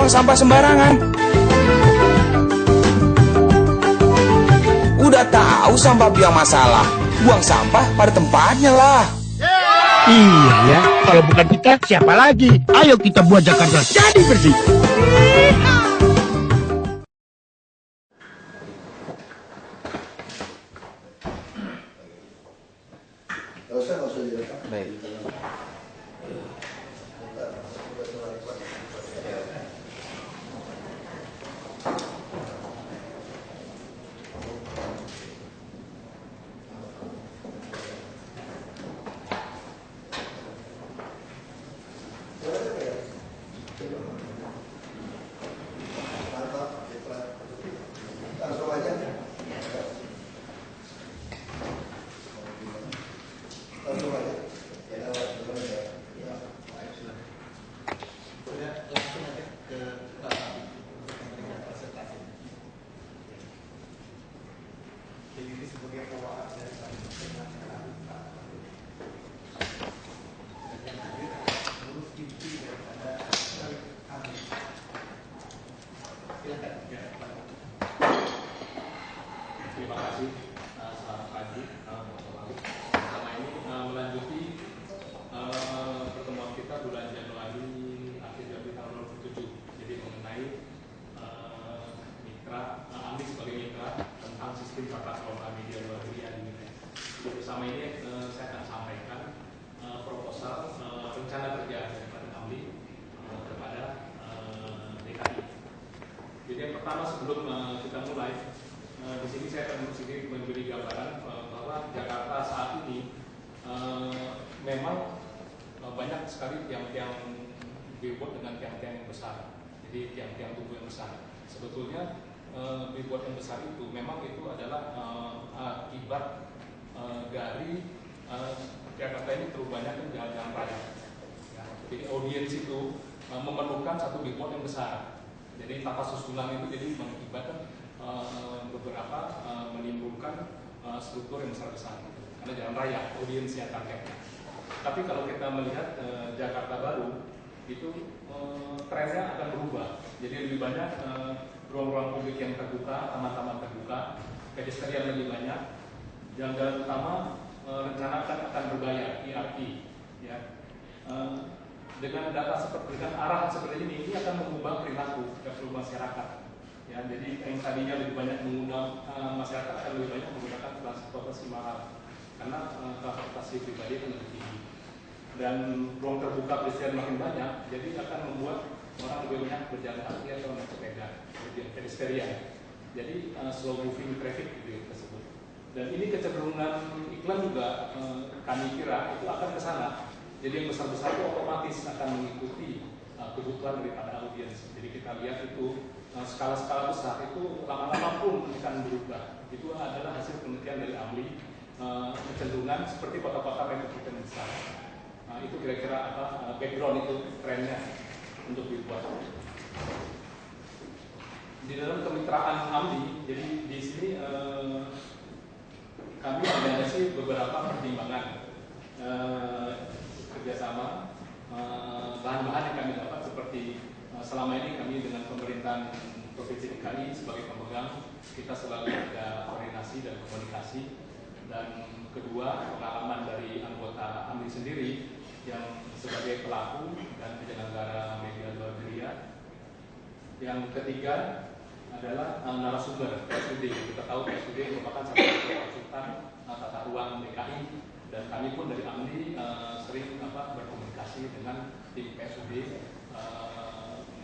buang sampah sembarangan. Udah tahu sampah biang masalah, buang sampah pada tempatnya lah. Iya ya, kalau bukan kita siapa lagi? Ayo kita buat Jakarta jadi bersih. Baik. Terima kasih. Selamat pagi. Pertama ini melanjuti pertemuan kita bulan Januari akhir Januari tahun 2007. Jadi mengenai mitra AMLI sebagai mitra tentang sistem tata kelola media luar negeri di Indonesia. Bersama ini saya akan sampaikan proposal rencana kerja daripada AMLI kepada DKI. Jadi yang pertama sebelum kita mulai, di sini saya akan memberi gambaran bahwa Jakarta saat ini memang banyak sekali tiang-tiang billboard dengan tiang-tiang yang besar. Jadi tiang-tiang tubuh yang besar. Sebetulnya billboard yang besar itu memang itu adalah akibat dari Jakarta ini terlalu banyak jalan-jalan raya. Ya, jadi audiens itu memerlukan satu billboard yang besar. Jadi tata susunan itu jadi mengakibatkan beberapa menimbulkan struktur yang besar-besar karena jalan raya, audiensnya targetnya. Tapi kalau kita melihat Jakarta baru itu trennya akan berubah. Jadi lebih banyak ruang-ruang publik yang terbuka, taman-taman terbuka, pedestrian lebih banyak. Jalan-jalan utama rencana akan berbayar, ERP. Ya. Dengan data seperti dengan arahan seperti ini akan mengubah perilaku masyarakat. Ya, jadi yang tadinya lebih banyak mengundang masyarakat akan lebih banyak menggunakan transportasi mahal karena transportasi pribadi akan lebih tinggi dan ruang terbuka pedestrian makin banyak, jadi akan membuat orang lebih banyak berjalan kaki atau naik sepeda, pedestrian. Jadi slow moving traffic gitu tersebut. Dan ini kecenderungan iklan juga kami kira itu akan ke sana. Jadi yang besar-besar itu otomatis akan mengikuti kebutuhan daripada audiens. Jadi kita lihat itu skala-skala besar itu lama-lama pun akan berubah. Itu adalah hasil penelitian dari AMLI, kecenderungan seperti kota-kota metropolitan besar. Itu kira-kira apa background itu trennya untuk dibuat. Di dalam kemitraan AMLI, jadi di sini kami ada sih beberapa pertimbangan kerjasama, bahan-bahan yang kami dapat seperti selama ini kami dengan pemerintahan Provinsi DKI sebagai pemegang, kita selalu ada koordinasi dan komunikasi. Dan kedua, pengalaman dari anggota AMLI sendiri yang sebagai pelaku dan penyelenggara media luar negeri. Yang ketiga adalah narasumber PSUD. Kita tahu PSUD merupakan salah satu konsultan tata ruang DKI, dan kami pun dari AMLI sering berkomunikasi dengan tim PSUD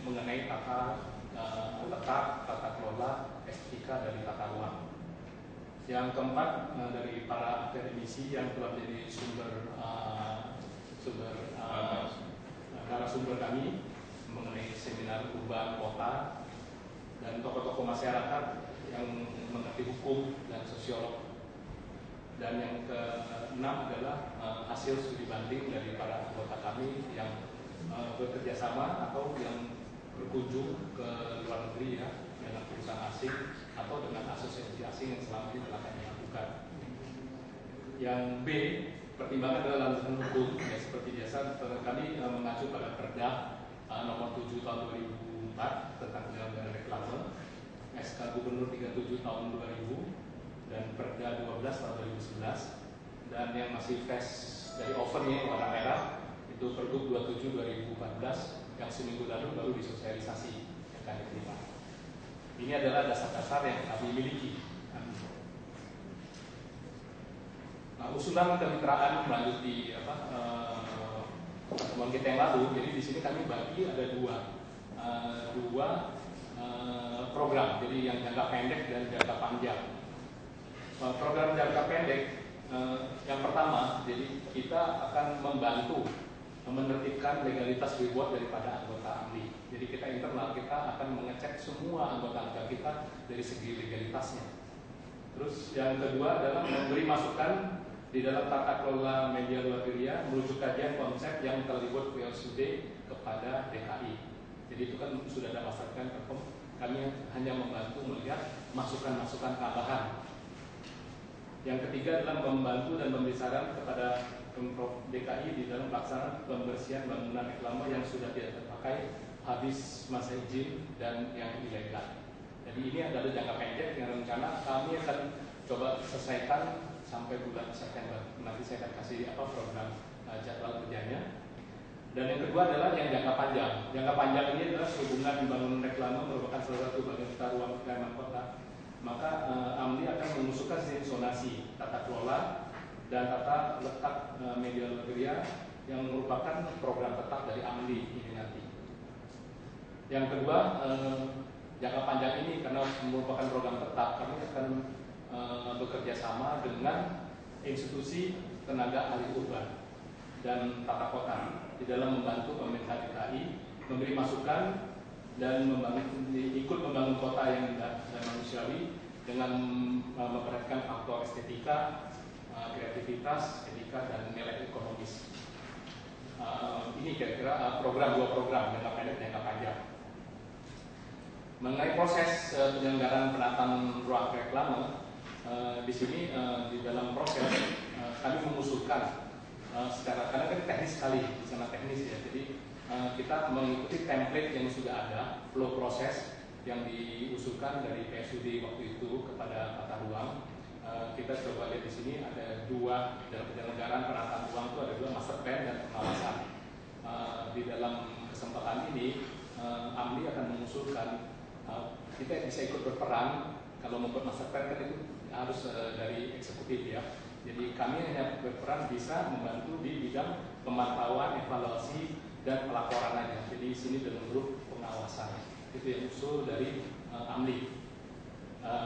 mengenai letak, tata kelola, estetika dari tata ruang. Yang keempat dari para akademisi yang telah menjadi narasumber kami mengenai seminar urban kota dan tokoh-tokoh masyarakat yang mengerti hukum dan sosiolog. Dan yang keenam adalah hasil studi banding dari para anggota kami yang bekerja sama atau yang berkunjung ke luar negeri ya, dengan perusahaan asing atau dengan asosiasi asing yang selama ini telah kami lakukan. Yang B, pertimbangan adalah landasan hukum, ya, seperti biasa kami mengacu pada Perda nomor 7 tahun 2014 4 tentang penyelenggaraan reklame, SK Gubernur 37 tahun 2000 dan Perda 12 tahun 2011, dan yang masih fresh dari ovennya warna merah itu Pergub 27 2014 yang seminggu lalu baru disosialisasi yang kami terima. Ini adalah dasar-dasar yang kami miliki. Nah, usulan kemitraan melanjuti pertemuan kita yang lalu. Jadi di sini kami bagi ada dua program. Jadi yang jangka pendek dan jangka panjang. Program jangka pendek yang pertama, jadi kita akan membantu menertibkan legalitas billboard daripada anggota AMLI. Jadi kita internal kita akan mengecek semua anggota kita dari segi legalitasnya. Terus yang kedua adalah memberi masukan di dalam tata kelola media luar biaya merujuk kajian konsep yang telah dibuat PLSUD kepada DKI. Jadi itu kan sudah ada masukan, kami hanya membantu melihat masukan-masukan tambahan. Yang ketiga adalah membantu dan memberi saran kepada Pemprov DKI di dalam pelaksanaan pembersihan bangunan reklame yang sudah tidak terpakai, habis masa izin dan yang ilegal. Jadi ini adalah jangka pendek yang rencana kami akan coba selesaikan sampai bulan September. Nanti saya akan kasih program jadwal kerjanya. Dan yang kedua adalah yang jangka panjang. Jangka panjang ini adalah hubungan bangunan reklame merupakan salah satu bagian tata ruang reklame kota. Maka AMLI akan mengusulkan zonasi, tata kelola, dan tata letak media luar biaya yang merupakan program tetap dari AMLI ini nanti. Yang kedua, jangka panjang ini karena merupakan program tetap, kami akan bekerja sama dengan institusi tenaga ahli urban dan tata kota di dalam membantu pemerintah DKI memberi masukan dan ikut membangun kota yang indah dan manusiawi dengan memperhatikan faktor estetika, kreativitas, etika, dan nilai ekonomis. Ini kira-kira dua program jangka pendek dan jangka panjang. Mengenai proses penyelenggaraan penataan ruang reklame, di sini di dalam proses kami mengusulkan secara karena kan teknis sekali, sangat teknis ya. Jadi kita mengikuti template yang sudah ada, flow proses yang diusulkan dari PSUD waktu itu kepada tata ruang. Kita coba lihat di sini ada dua dalam penyelenggaraan penataan ruang itu ada dua master plan dan pengawasan. Di dalam kesempatan ini AMLI akan mengusulkan kita bisa ikut berperan. Kalau membuat master plan kan itu harus dari eksekutif ya. Jadi kami hanya berperan bisa membantu di bidang pemantauan, evaluasi, dan pelaporan aja. Jadi di sini dalam grup pengawasan. Itu yang usul dari AMLI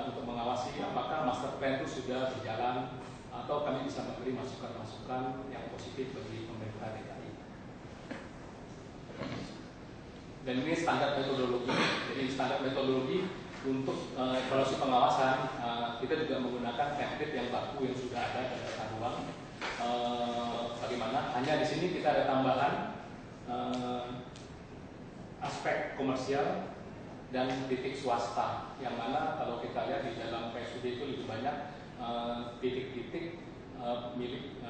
untuk mengawasi apakah master plan itu sudah berjalan atau kami bisa memberi masukan-masukan yang positif bagi pemerintah DKI. Dan ini standar metodologi. Jadi standar metodologi untuk evaluasi pengawasan kita juga menggunakan template yang baku yang sudah ada dari tata ruang. Bagaimana? Hanya di sini kita ada tambahan aspek komersial dan titik swasta, yang mana kalau kita lihat di dalam PSUD itu lebih banyak titik-titik milik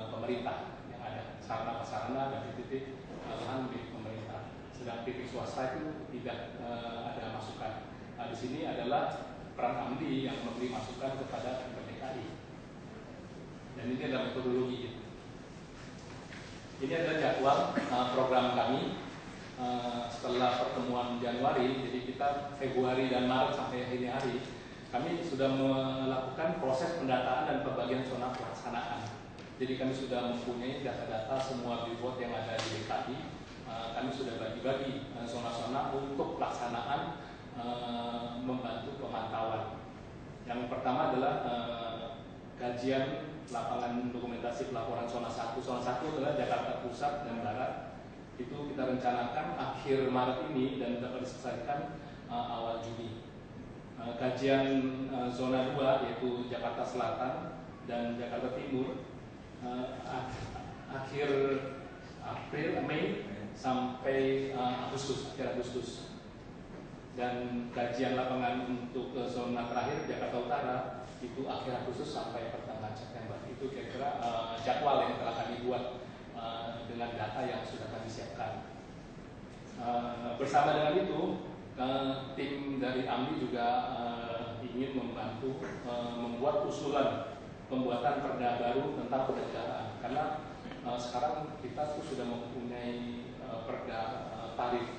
pemerintah yang ada, sarana-prasarana dan titik-titik lahan milik pemerintah. Sedang titik swasta itu tidak ada masukan. Nah, di sini adalah peran AMLI yang memberi masukan kepada DKI. Dan ini adalah metodologi. Ini adalah jadwal program kami setelah pertemuan Januari. Jadi kita Februari dan Maret sampai ini hari kami sudah melakukan proses pendataan dan pembagian zona pelaksanaan. Jadi kami sudah mempunyai data-data semua billboard yang ada di DKI. Kami sudah bagi-bagi zona-zona untuk pelaksanaan membantu pemantauan. Yang pertama adalah kajian lapangan dokumentasi pelaporan zona 1. Zona 1 adalah Jakarta Pusat dan Barat. Itu kita rencanakan akhir Maret ini dan dapat diselesaikan awal Juni. Kajian zona 2 yaitu Jakarta Selatan dan Jakarta Timur akhir April, Mei sampai Agustus, akhir Agustus. Dan kajian lapangan untuk zona terakhir Jakarta Utara itu akhir Agustus sampai pertengahan September. Itu kira-kira jadwal yang telah kami buat dengan data yang sudah kami siapkan. Bersama dengan itu Tim dari AMLI juga ingin membantu membuat usulan pembuatan perda baru tentang penegaraan, karena sekarang kita tuh sudah mempunyai perda tarif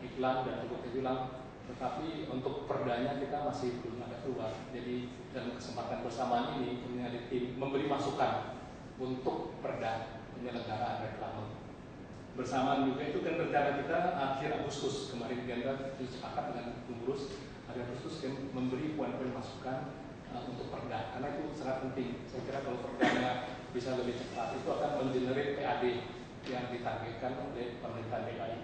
iklan dan untuk iklan, tetapi untuk perdanya kita masih belum ada keluar. Jadi dalam kesempatan bersamaan ini dari tim memberi masukan untuk perda penyelenggaraan reklame. Bersamaan juga itu kan rencana kita akhir Agustus kemarin kita sepakat dengan pengurus akhir Agustus kan memberi poin-poin masukan untuk perda, karena itu sangat penting. Saya kira kalau perdanya bisa lebih cepat itu akan mengenerate PAD yang ditargetkan oleh pemerintah DKI.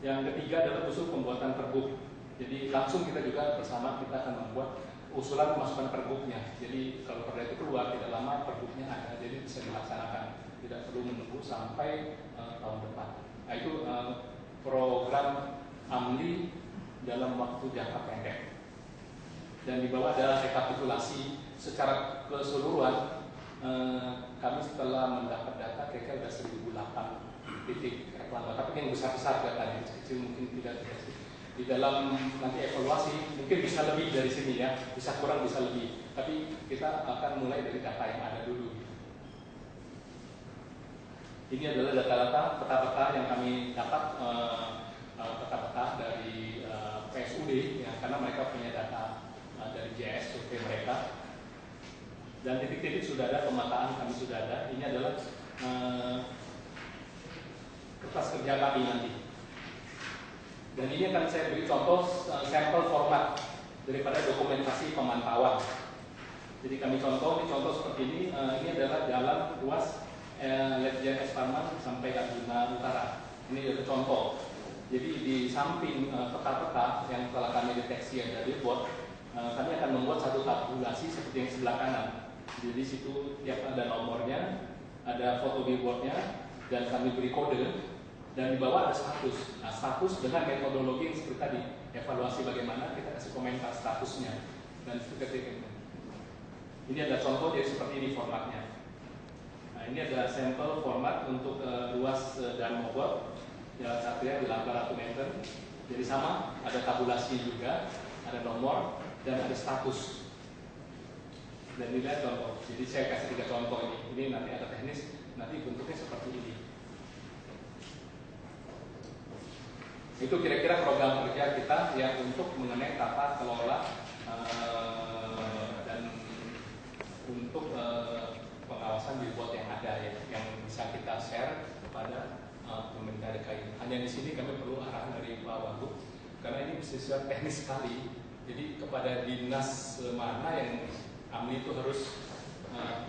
Yang ketiga adalah usul pembuatan pergub. Jadi langsung kita juga bersama kita akan membuat usulan masukan pergubnya. Jadi kalau perda itu keluar tidak lama pergubnya ada, jadi bisa dilaksanakan. Tidak perlu menunggu sampai tahun depan. Nah, itu program AMLI dalam waktu jangka pendek. Dan di bawah ada rekapitulasi secara keseluruhan. Kami setelah mendapat data kira-kira ada 1008 titik reklame. Tapi yang besar-besar datanya, kecil mungkin tidak terjadi. Di dalam nanti evaluasi mungkin bisa lebih dari sini ya, bisa kurang bisa lebih. Tapi kita akan mulai dari data yang ada dulu. Ini adalah data-data peta-peta yang kami dapat, peta-peta dari PSUD ya, karena mereka punya data dari JS survei mereka. Dan titik-titik sudah ada, pemetaan kami sudah ada. Ini adalah kertas kerja kami nanti. Dan ini akan saya beri contoh sampel format daripada dokumentasi pemantauan. Jadi kami contoh, ini contoh seperti ini. Ini adalah jalan ruas Ledjen S. Parman sampai Arjuna Utara. Ini adalah contoh. Jadi di samping peta-peta yang telah kami deteksi yang dari bot, kami akan membuat satu tabulasi seperti yang sebelah kanan. Jadi di situ tiap ada nomornya, ada foto billboardnya, dan kami beri kode. Dan di bawah ada status. Nah, status dengan metodologi yang seperti tadi, evaluasi bagaimana kita kasih komentar statusnya dan ketika ini ada contoh jadi seperti ini formatnya. Nah, ini ada sampel format untuk ruas dan Mogot Jalan Satria di 800 meter. Jadi sama, ada tabulasi juga, ada nomor dan ada status. Dan ini adalah contoh. Jadi saya kasih 3 contoh ini. Ini nanti ada teknis, nanti bentuknya seperti ini. Itu kira-kira program kerja kita yang untuk mengenai tata kelola dan untuk pengawasan billboard yang ada ya, yang bisa kita share kepada pemerintah DKI. Hanya di sini kami perlu arahan dari Pak Wagub karena ini bersifat teknis sekali. Jadi kepada dinas mana yang AMLI itu harus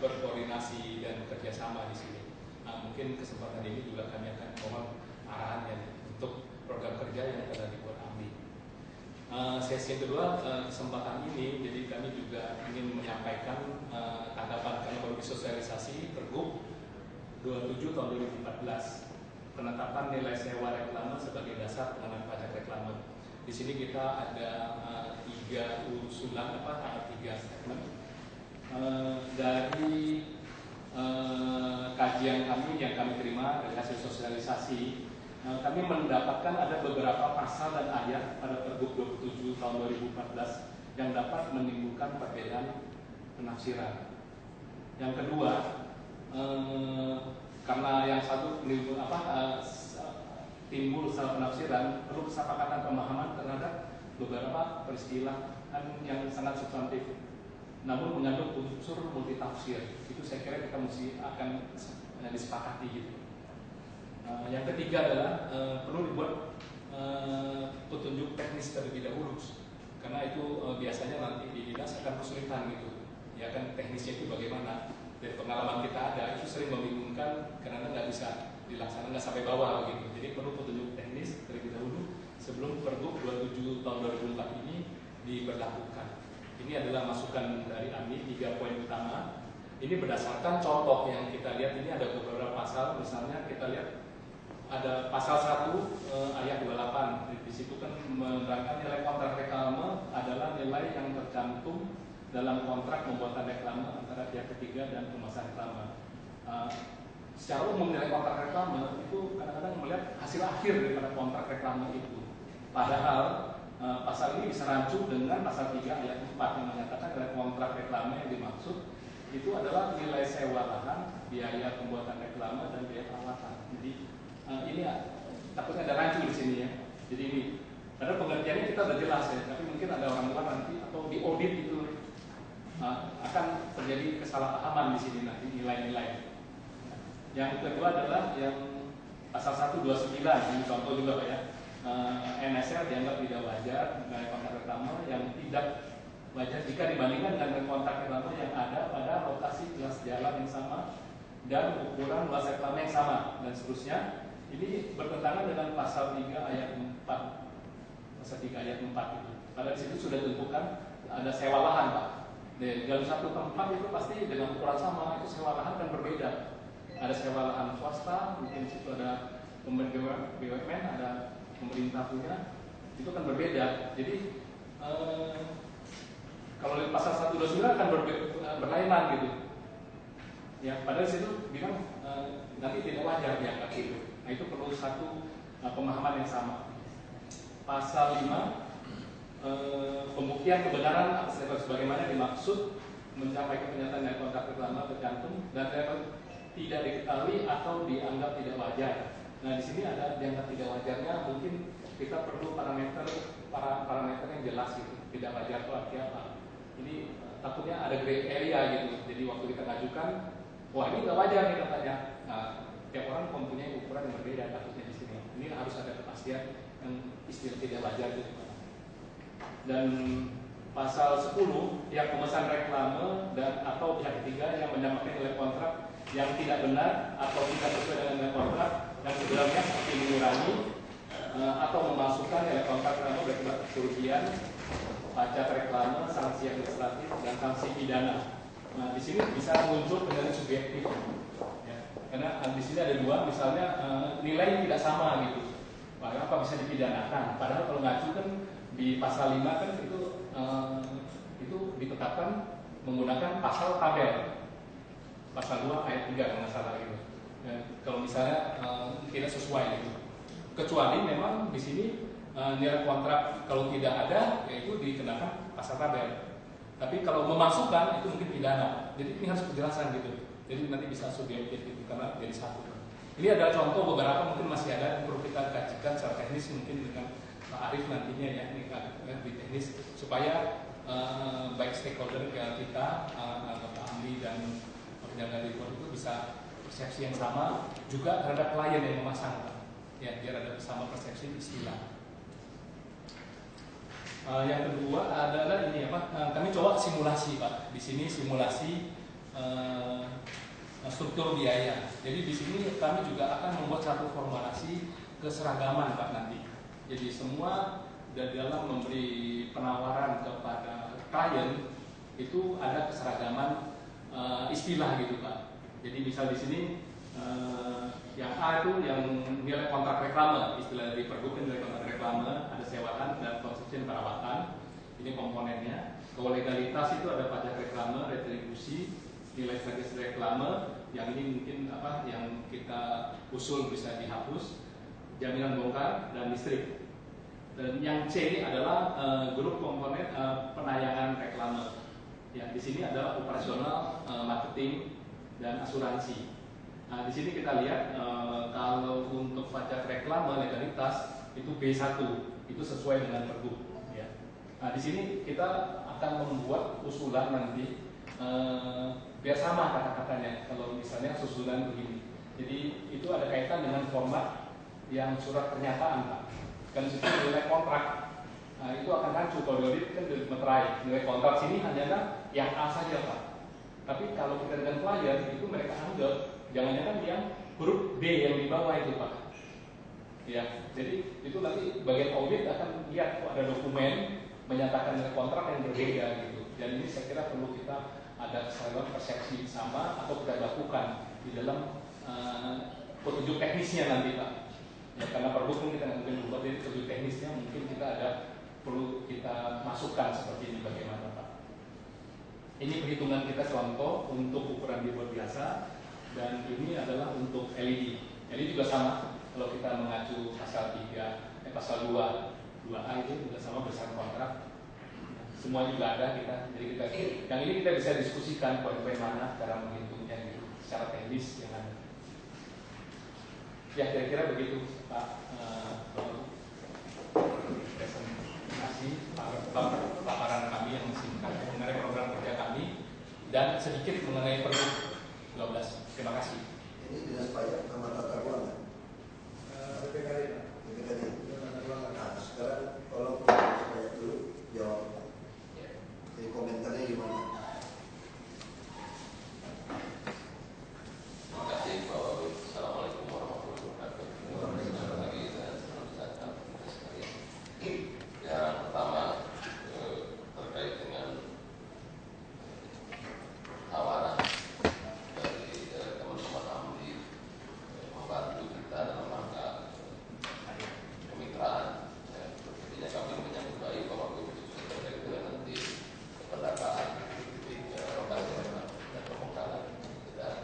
berkoordinasi dan kerjasama di sini. Nah, mungkin kesempatan ini juga kami akan mohon arahannya untuk program kerja yang telah dibuat AMLI. Sesi yang kedua kesempatan ini, jadi kami juga ingin menyampaikan tanggapan kami baru disosialisasi Pergub 27 tahun 2014 penetapan nilai sewa reklame sebagai dasar pengenaan pajak reklame. Di sini kita ada 3 usulan 3 statement dari kajian kami yang kami terima dari hasil sosialisasi. Kami mendapatkan ada beberapa pasal dan ayat pada Pergub 27 tahun 2014 yang dapat menimbulkan perbedaan penafsiran. Yang kedua, karena yang satu timbul salah penafsiran, perlu kesepakatan pemahaman terhadap beberapa peristiwa yang sangat substantif, namun mengandung unsur multitafsir. Itu saya kira kita mesti akan disepakati gitu. Yang ketiga adalah perlu dibuat petunjuk teknis terlebih dahulu, karena itu biasanya nanti di dinas akan kesulitan gitu. Ya kan teknisnya itu bagaimana? Dari pengalaman kita ada itu sering membingungkan karena nggak bisa dilaksanakan nggak sampai bawah begitu. Jadi perlu petunjuk teknis terlebih dahulu sebelum Pergub 27 tahun 2004 ini diberlakukan. Ini adalah masukan dari AMLI 3 poin utama. Ini berdasarkan contoh yang kita lihat. Ini ada beberapa pasal, misalnya kita lihat ada pasal 1 ayat 28. Di situ kan menerangkan nilai kontrak reklame adalah nilai yang tercantum dalam kontrak pembuatan reklame antara pihak ketiga dan pemasang reklame. Secara umum nilai kontrak reklame itu kadang-kadang melihat hasil akhir daripada kontrak reklame itu. Padahal pasal ini bisa rancu dengan pasal 3 ayat 4 yang menyatakan adalah kontrak reklame yang dimaksud itu adalah nilai sewa lahan, biaya pembuatan reklame dan biaya perawatan. Jadi ini takutnya ada rancu di sini ya. Jadi ini karena pengertiannya kita udah jelas ya, tapi mungkin ada orang luar nanti atau di audit itu akan terjadi kesalahpahaman di sini nanti nilai-nilai. Yang kedua adalah yang pasal 129 ini contoh juga Pak ya. NSR dianggap tidak wajar nilai kontrak reklame yang tidak wajar jika dibandingkan dengan kontrak reklame yang ada pada lokasi jelas jalan yang sama dan ukuran luas reklame yang sama dan seterusnya. Ini bertentangan dengan pasal 3 ayat 4. Pasal 3 ayat 4 itu. Padahal di situ sudah ditentukan ada sewa lahan Pak. Dalam satu tempat itu pasti dengan ukuran sama itu sewa lahan kan berbeda. Ada sewa lahan swasta, mungkin situ ada BUMN, ada pemerintah punya, itu kan berbeda. Jadi kalau di pasal 129 kan berlainan gitu. Ya, padahal situ bilang nanti tidak wajar dianggap itu. Nah itu perlu satu pemahaman yang sama. Pasal 5 pembuktian kebenaran atas rekor sebagaimana dimaksud mencapai kenyataan dari kontrak reklame tercantum dan rekor tidak diketahui atau dianggap tidak wajar. Nah di sini ada dianggap tidak wajarnya, mungkin kita perlu parameter yang jelas gitu. Tidak wajar itu artinya apa? Ini takutnya ada gray area gitu. Jadi waktu kita ngajukan, wah ini nggak wajar nih katanya. Nah, tiap orang mempunyai ukuran yang berbeda takutnya di sini. Ini harus ada kepastian yang istilah tidak wajar gitu. Dan pasal 10 pihak pemesan reklame dan atau pihak ketiga yang menyampaikan nilai kontrak yang tidak benar atau tidak sesuai dengan nilai kontrak yang sebenarnya seperti mengurangi atau memasukkan nilai kontrak reklame berakibat kerugian, pajak reklame, sanksi administratif dan sanksi pidana. Nah di sini bisa muncul penilaian subjektif, ya. Karena di sini ada dua, misalnya nilai tidak sama gitu, apa bisa dipidanakan. Padahal kalau ngacu kan di pasal 5 kan itu ditetapkan menggunakan pasal tabel. Pasal 2 ayat 3 kalau nggak salah gitu. Ya, kalau misalnya tidak sesuai gitu. Kecuali memang di sini nilai kontrak kalau tidak ada yaitu dikenakan pasal tabel. Tapi kalau memasukkan itu mungkin pidana. Jadi ini harus penjelasan gitu. Jadi nanti bisa subjektif gitu karena jadi satu. Ini adalah contoh beberapa mungkin masih ada yang perlu kita kajikan secara teknis mungkin dengan Pak Arief nantinya ya ini lebih teknis supaya baik stakeholder kita Pak Amli dan penjaga report itu bisa persepsi yang sama juga terhadap klien yang memasang ya biar ada sama persepsi istilah. Yang kedua adalah ini apa? Kami coba simulasi Pak. Di sini simulasi struktur biaya. Jadi di sini kami juga akan membuat satu formulasi keseragaman Pak nanti. Jadi semua dalam memberi penawaran kepada klien itu ada keseragaman istilah gitu Pak. Jadi misal di sini yang A itu yang nilai kontrak reklame, istilah dari Pergub nilai kontrak reklame, ada sewaan dan konsumsi perawatan. Ini komponennya. Kalau legalitas itu ada pajak reklame, retribusi, nilai strategis reklame. Yang ini mungkin apa yang kita usul bisa dihapus. Jaminan bongkar dan listrik. Dan yang C adalah grup komponen penayangan reklame. Ya, di sini adalah operasional, marketing dan asuransi. Nah, di sini kita lihat kalau untuk pajak reklame legalitas itu B1, itu sesuai dengan Pergub. Ya. Nah, di sini kita akan membuat usulan nanti biar sama kata-katanya. Kalau misalnya susulan begini, jadi itu ada kaitan dengan format yang surat pernyataan, Pak. Kan situ nilai kontrak. Nah, itu akan rancu kalau di kan dimeterai. Nilai kontrak sini hanyalah yang A saja, Pak. Tapi kalau kita dengan klien itu mereka anggap jangan-jangan yang huruf B yang di bawah itu Pak. Ya, jadi itu nanti bagian audit akan lihat ada dokumen menyatakan nilai kontrak yang berbeda gitu. Dan ini saya kira perlu kita ada kesalahan persepsi sama atau kita lakukan di dalam petunjuk teknisnya nanti Pak. Ya, karena Pergub pun kita nggak mungkin ubah, jadi petunjuk teknisnya mungkin kita ada perlu kita masukkan seperti ini bagaimana Pak. Ini perhitungan kita contoh untuk ukuran billboard biasa. Dan ini adalah untuk LED. LED juga sama. Kalau kita mengacu pasal 3, pasal 2 2A itu juga sama berdasarkan kontrak. Semua juga ada kita. Jadi kita yang ini kita bisa diskusikan poin-poin mana cara menghitungnya gitu secara teknis yang ada. Ya kira-kira begitu Pak. Presentasi paparan kami yang singkat mengenai program kerja kami dan sedikit mengenai pergub 12. Terima kasih. Ini dinas pajak sama tata ruang. BPKD. Nah, sekarang kalau dinas pajak dulu jawab. Jadi komentarnya gimana? Terima kasih Pak Wagub. Assalamualaikum warahmatullahi wabarakatuh. Selamat pagi dan selamat datang kepada sekalian. Yang pertama terkait dengan tawaran dari teman-teman AMDI membantu kita dalam rangka kemitraan. Tentunya kami menyambut baik Pak Wagub terkait dengan nanti pendataan di lokasi dan pembongkaran dan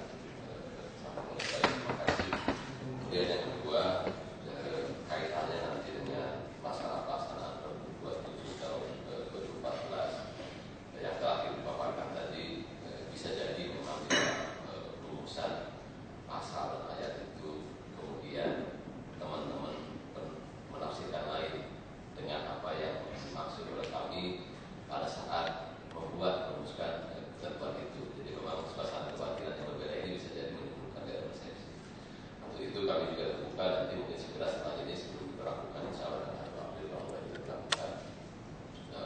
sangat baik. Terima kasih. Kemudian yang kedua kaitannya nanti dengan masalah pelaksanaan Pergub 27 tahun 2014 yang terakhir dipaparkan tadi bisa jadi memang rumusan pasal dan ayat itu kemudian teman-teman menafsirkan lain dengan apa yang dimaksud oleh kami pada saat membuat merumuskan ketentuan itu. Jadi memang suasana kebatilan yang berbeda ini bisa jadi menimbulkan gaya persepsi. Untuk itu kami juga terbuka nanti mungkin segera setelah ini sebelum diberlakukan insya Allah dan hari April kalau mulai diberlakukan.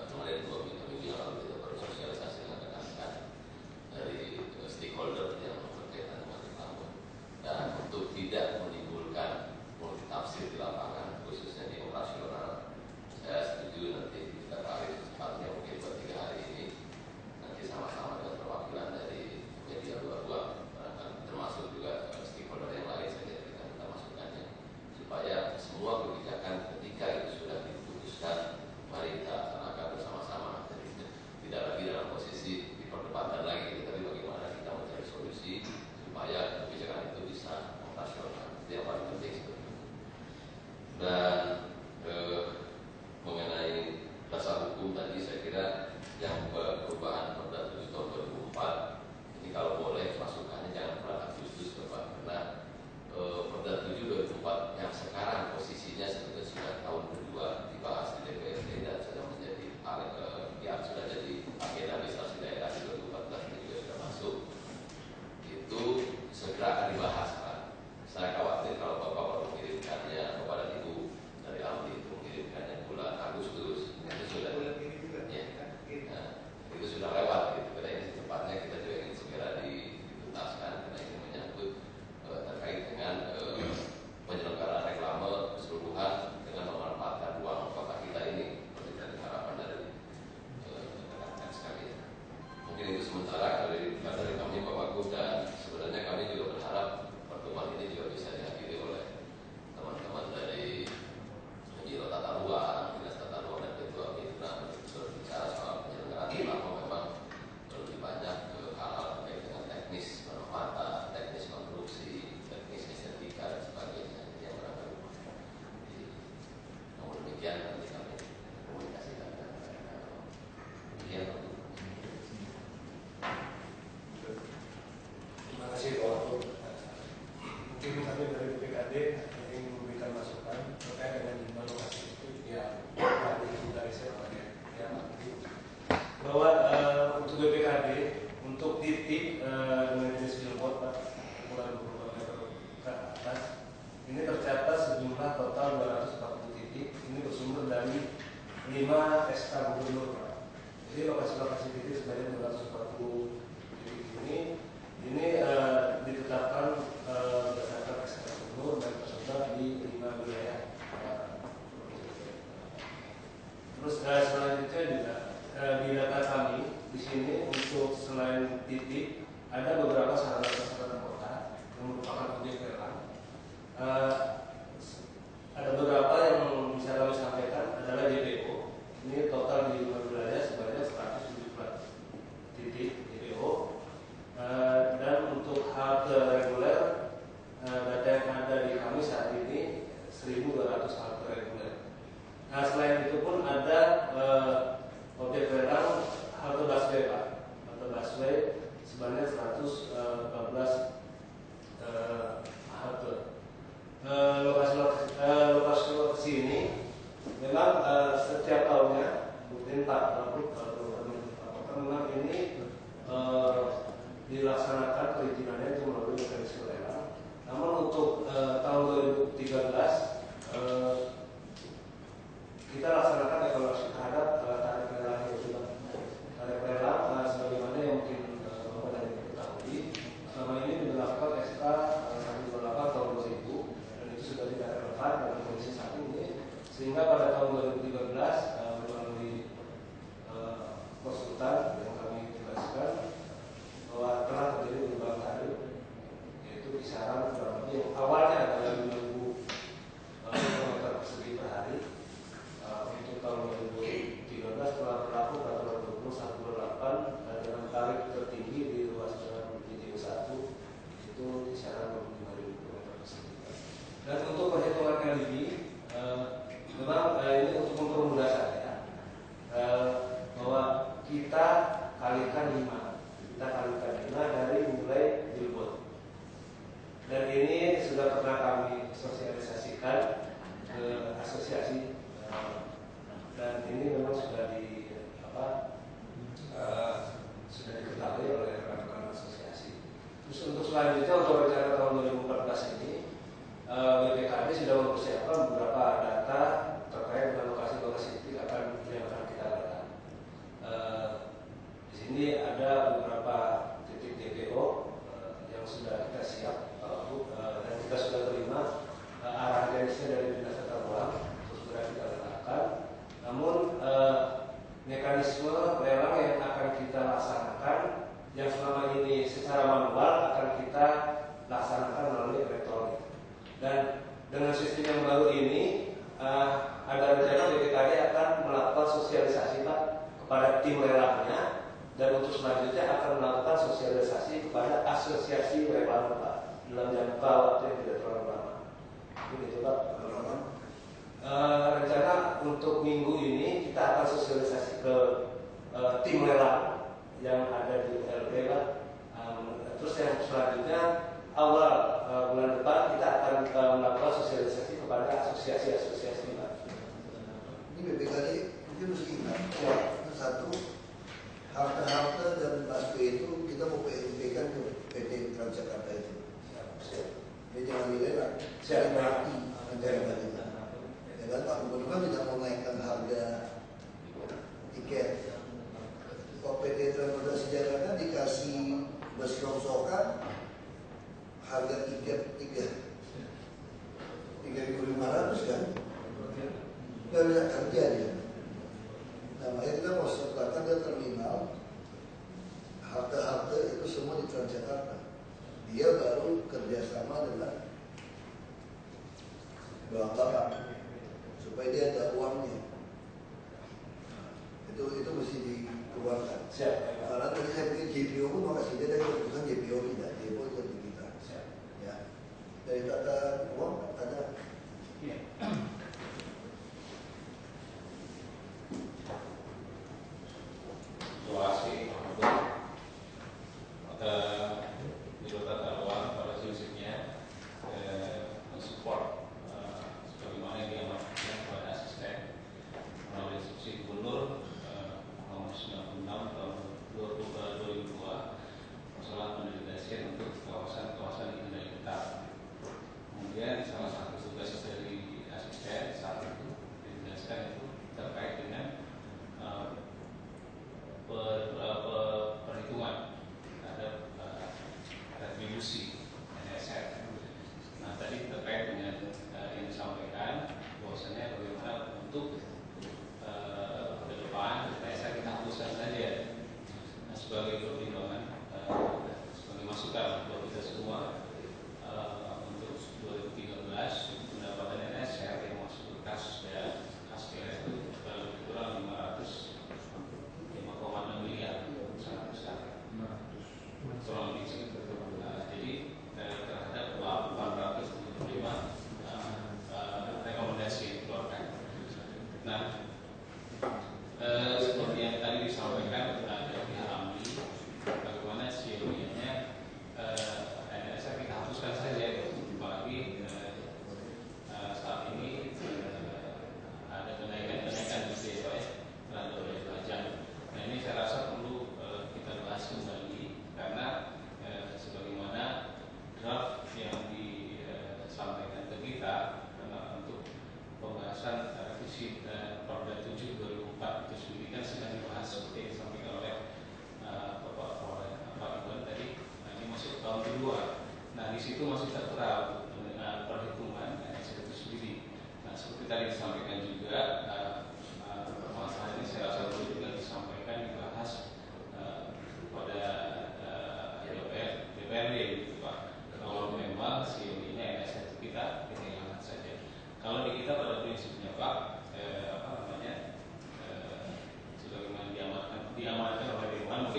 Kemudian 2 minggu yang lalu kita bersosialisasi dengan rekan-rekan dari stakeholder yang berkaitan dengan reklame dan untuk tidak menimbulkan multitafsir di lapangan khususnya di operasional. Saya setuju nanti kita tarik secepatnya mungkin buat 3 hari ini nanti sama-sama dengan perwakilan dari media luar termasuk juga stakeholder yang lain saja kita minta masukannya supaya semua kebijakan ketika itu sudah diputuskan mari kita laksanakan bersama-sama. Jadi tidak lagi dalam posisi diperdebatkan lagi tapi bagaimana kita mencari solusi supaya kebijakan itu bisa operasional. Itu yang paling penting seperti itu. Dan mengenai dasar hukum tadi saya kira yang perubahan Perda 7 tahun 2004 ini kalau boleh masukannya jangan bulan Agustus Bapak, karena Perda 7 2004 yang sekarang posisinya sebetulnya sudah tahun kedua dibahas di DPRD dan sudah menjadi sudah jadi agenda legislasi daerah di 2014 ini juga sudah masuk, itu segera akan dibahas Pak. Saya khawatir kalau Bapak baru mengirimkannya kepada Ibu dari AMDI itu mengirimkannya bulan Agustus itu sudah itu sudah lewat gitu. Karena ini secepatnya kita juga ingin segera dituntaskan karena ini menyangkut terkait dengan penyelenggaraan reklame keseluruhan dengan memanfaatkan ruang kota kita ini seperti dari harapan dari rekan-rekan sekalian. Mungkin itu sementara dari kami Pak Wagub, dan sebenarnya kami juga berharap pertemuan ini juga bisa dihadiri oleh teman-teman dari Biro Tata Ruang, Dinas Tata Ruang dan Ketua Mitra berbicara soal penyelenggaraan reklame memang lebih banyak hal-hal terkait dengan teknis penempatan, teknis konstruksi, teknis estetika dan sebagainya yang barangkali. Namun demikian nanti kami komunikasikan dengan mereka. Demikian. Terima kasih Pak Wagub. Mungkin kami dari BPKD ingin memberikan masukan terkait dengan jumlah lokasi itu yang dari saya bahwa untuk BPKD untuk titik dengan jenis billboard Pak ukuran 20 meter ke atas ini tercatat sejumlah total 240 titik. Ini bersumber dari 5 SK Gubernur Pak. Jadi lokasi-lokasi titik sebanyak 240 titik ini ditetapkan berdasarkan SK Gubernur dan tersebar di 5 wilayah. Terus selanjutnya juga di data kami di sini untuk selain titik ada beberapa sarana kota yang merupakan objek lelang. Ada beberapa yang bisa kami sampaikan adalah DPO. Ini total di 5 wilayah sebanyak 170 titik DPO. Dan untuk halte reguler data yang ada di kami saat ini 1.200 halte reguler. Selain itu tuntutan yang kami jelaskan bahwa telah terjadi perubahan tarif, yaitu kisaran kurang lebih yang awalnya adalah 2.000 km persegi per hari. Untuk tahun 2013 telah berlaku peraturan 21/8 dengan tarif tertinggi di ruas jalan JJU 1 itu kisaran 25.000 km persegi. Dan untuk perhitungan LDB, memang ini untuk mempermudah saya bahwa kita kalikan 5 dari mulai billboard. Dan ini sudah pernah kami sosialisasikan ke asosiasi, dan ini memang sudah sudah diketahui oleh rekan-rekan asosiasi. Terus untuk selanjutnya untuk rencana tahun 2014 ini, BPKD sudah mempersiapkan beberapa data terkait dengan lokasi-lokasi titik yang akan kita lakukan. Di sini ada beberapa titik DPO yang sudah kita siap dan kita sudah terima arahan dari Dinas Tata Ruang untuk segera kita letakkan. Namun mekanisme lelang yang akan kita laksanakan yang selama ini secara manual akan kita laksanakan melalui elektronik. Dan dengan sistem yang baru ini ada rencana BPKD akan melakukan sosialisasi Pak kepada tim lelangnya, dan untuk selanjutnya akan melakukan sosialisasi kepada asosiasi lelang Pak dalam jangka waktu yang tidak terlalu lama. Begitu Pak. Rencana untuk minggu ini kita akan sosialisasi ke tim lelang yang ada di ULB Pak. Terus yang selanjutnya awal bulan depan kita akan melakukan sosialisasi kepada asosiasi-asosiasi Pak. Ini BPKD mungkin mesti ingat satu, harta-harta dan busway itu kita mau PNP-kan ke PT Transjakarta itu. Jadi jangan dilelang. Saya mati negara kita. Ya kan Pak Gubernur kan tidak mau naikkan harga tiket. Kalau PT Transportasi Jakarta dikasih bus rongsokan harga tiket 3.500 kan? Nggak bisa kerja dia. Nah, makanya kita mau sertakan ke terminal, harta-harta itu semua di Transjakarta. Dia baru kerjasama dengan bank supaya dia ada uangnya. Itu mesti dikeluarkan. Siap. Karena tadi saya pikir JPO pun makasih dia dari keputusan JPO tidak, JPO itu di kita. Siap. Ya. Dari tata uang ada. Iya. Terima kasih Biro Tata Ruang pada prinsipnya mensupport sebagaimana yang diamanatkan kepada asisten melalui instruksi Gubernur nomor 96 tahun 2002 masalah pendelegasian untuk kawasan-kawasan indah. Kemudian salah satu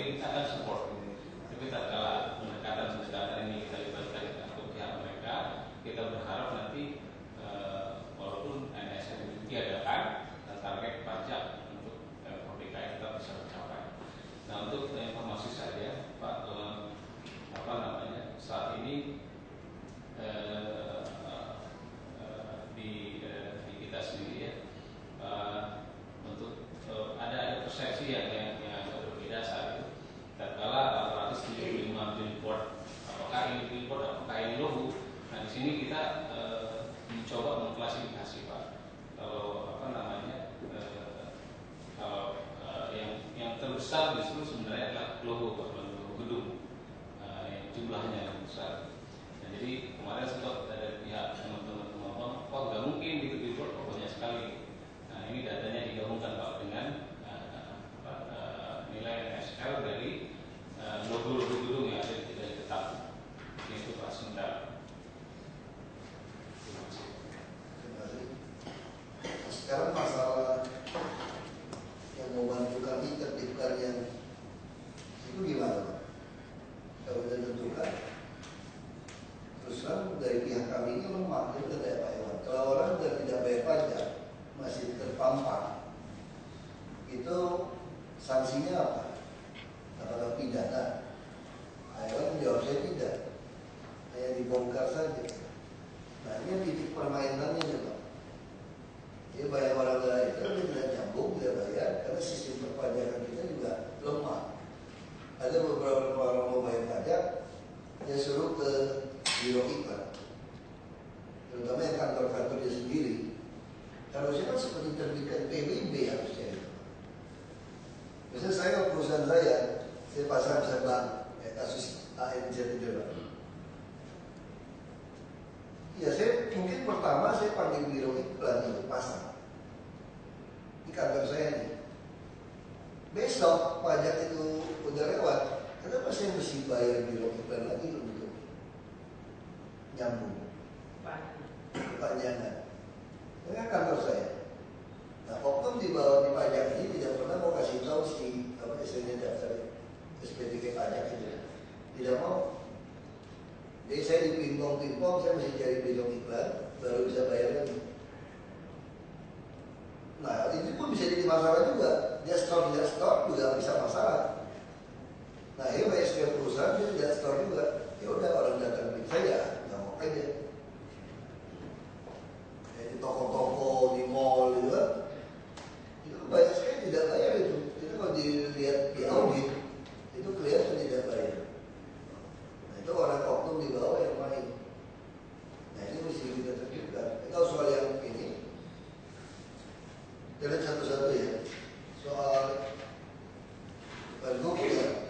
Jadi kita akan support ini. Tapi tatkala pendekatan ini kita libatkan ke pihak mereka, kita berharap nanti walaupun NSN itu diadakan, target pajak untuk PPKI kita bisa tercapai. Nah, untuk informasi saja, Pak, saat ini di kita sendiri ya, untuk ada persepsi yang berbeda saat itu. Tatkala 875 billboard, apakah ini billboard, apakah ini logo? Nah, di sini kita mencoba mengklasifikasi, Pak. Kalau kalau yang terbesar justru sebenarnya adalah logo, Pak, logo gedung, yang jumlahnya yang besar. Nah, jadi kemarin sempat ada pihak teman-teman ngomong, wah nggak mungkin di billboard pokoknya sekali. Nah, ini datanya digabungkan, Pak, dengan nilai NSL dari logo-logo gedung yang ada di tetap. Itu Pak sebentar. Terima kasih. Sekarang masalah yang mau bantu kami tertibkan yang itu gimana, Pak? Kalau sudah tentukan, terus terang dari pihak kami ini lemah, itu kayak Pak Iwan. Kalau orang sudah tidak bayar pajak, masih terpampang, itu sanksinya apa? Apakah pidana? Pak Iwan menjawab saya tidak, hanya dibongkar saja. Nah, ini titik permainannya nih, Pak. Dia bayar orang lain itu dia tidak nyambung, dia bayar karena sistem perpajakan kita juga lemah. Ada beberapa orang mau bayar pajak, dia suruh ke biro iklan, terutama yang kantor-kantor dia sendiri. Harusnya kan seperti terbitkan PBB harusnya itu. Misalnya saya ke perusahaan saya pasang misalnya kasus ANZ itu, Pak. Ya, saya mungkin pertama saya panggil biro iklan untuk pasang di kantor saya nih. Besok pajak itu udah lewat, kenapa saya mesti bayar biro iklan lagi untuk nyambung perpanjangan? Ini kan kantor saya. Nah, Oknum di bawah di pajak ini tidak pernah mau kasih tahu si apa istilahnya daftar SPTK pajak itu, tidak mau. Jadi saya dipimpong-pimpong, saya mesti cari biro iklan baru bisa bayar lagi. Nah, itu pun bisa jadi masalah juga. Dia store tidak store juga bisa masalah. Nah, ini banyak sekali perusahaan dia tidak store juga. Ya udah, orang datang ke saya nggak mau aja. Di toko-toko, di mall gitu kan, itu banyak sekali tidak bayar itu. Itu kalau dilihat di audit itu kelihatan tidak bayar. Nah, itu orang oknum di bawah yang main. Nah, ini mesti kita tertibkan. Kalau soal yang ini, kita satu-satu ya. Soal pergub ya,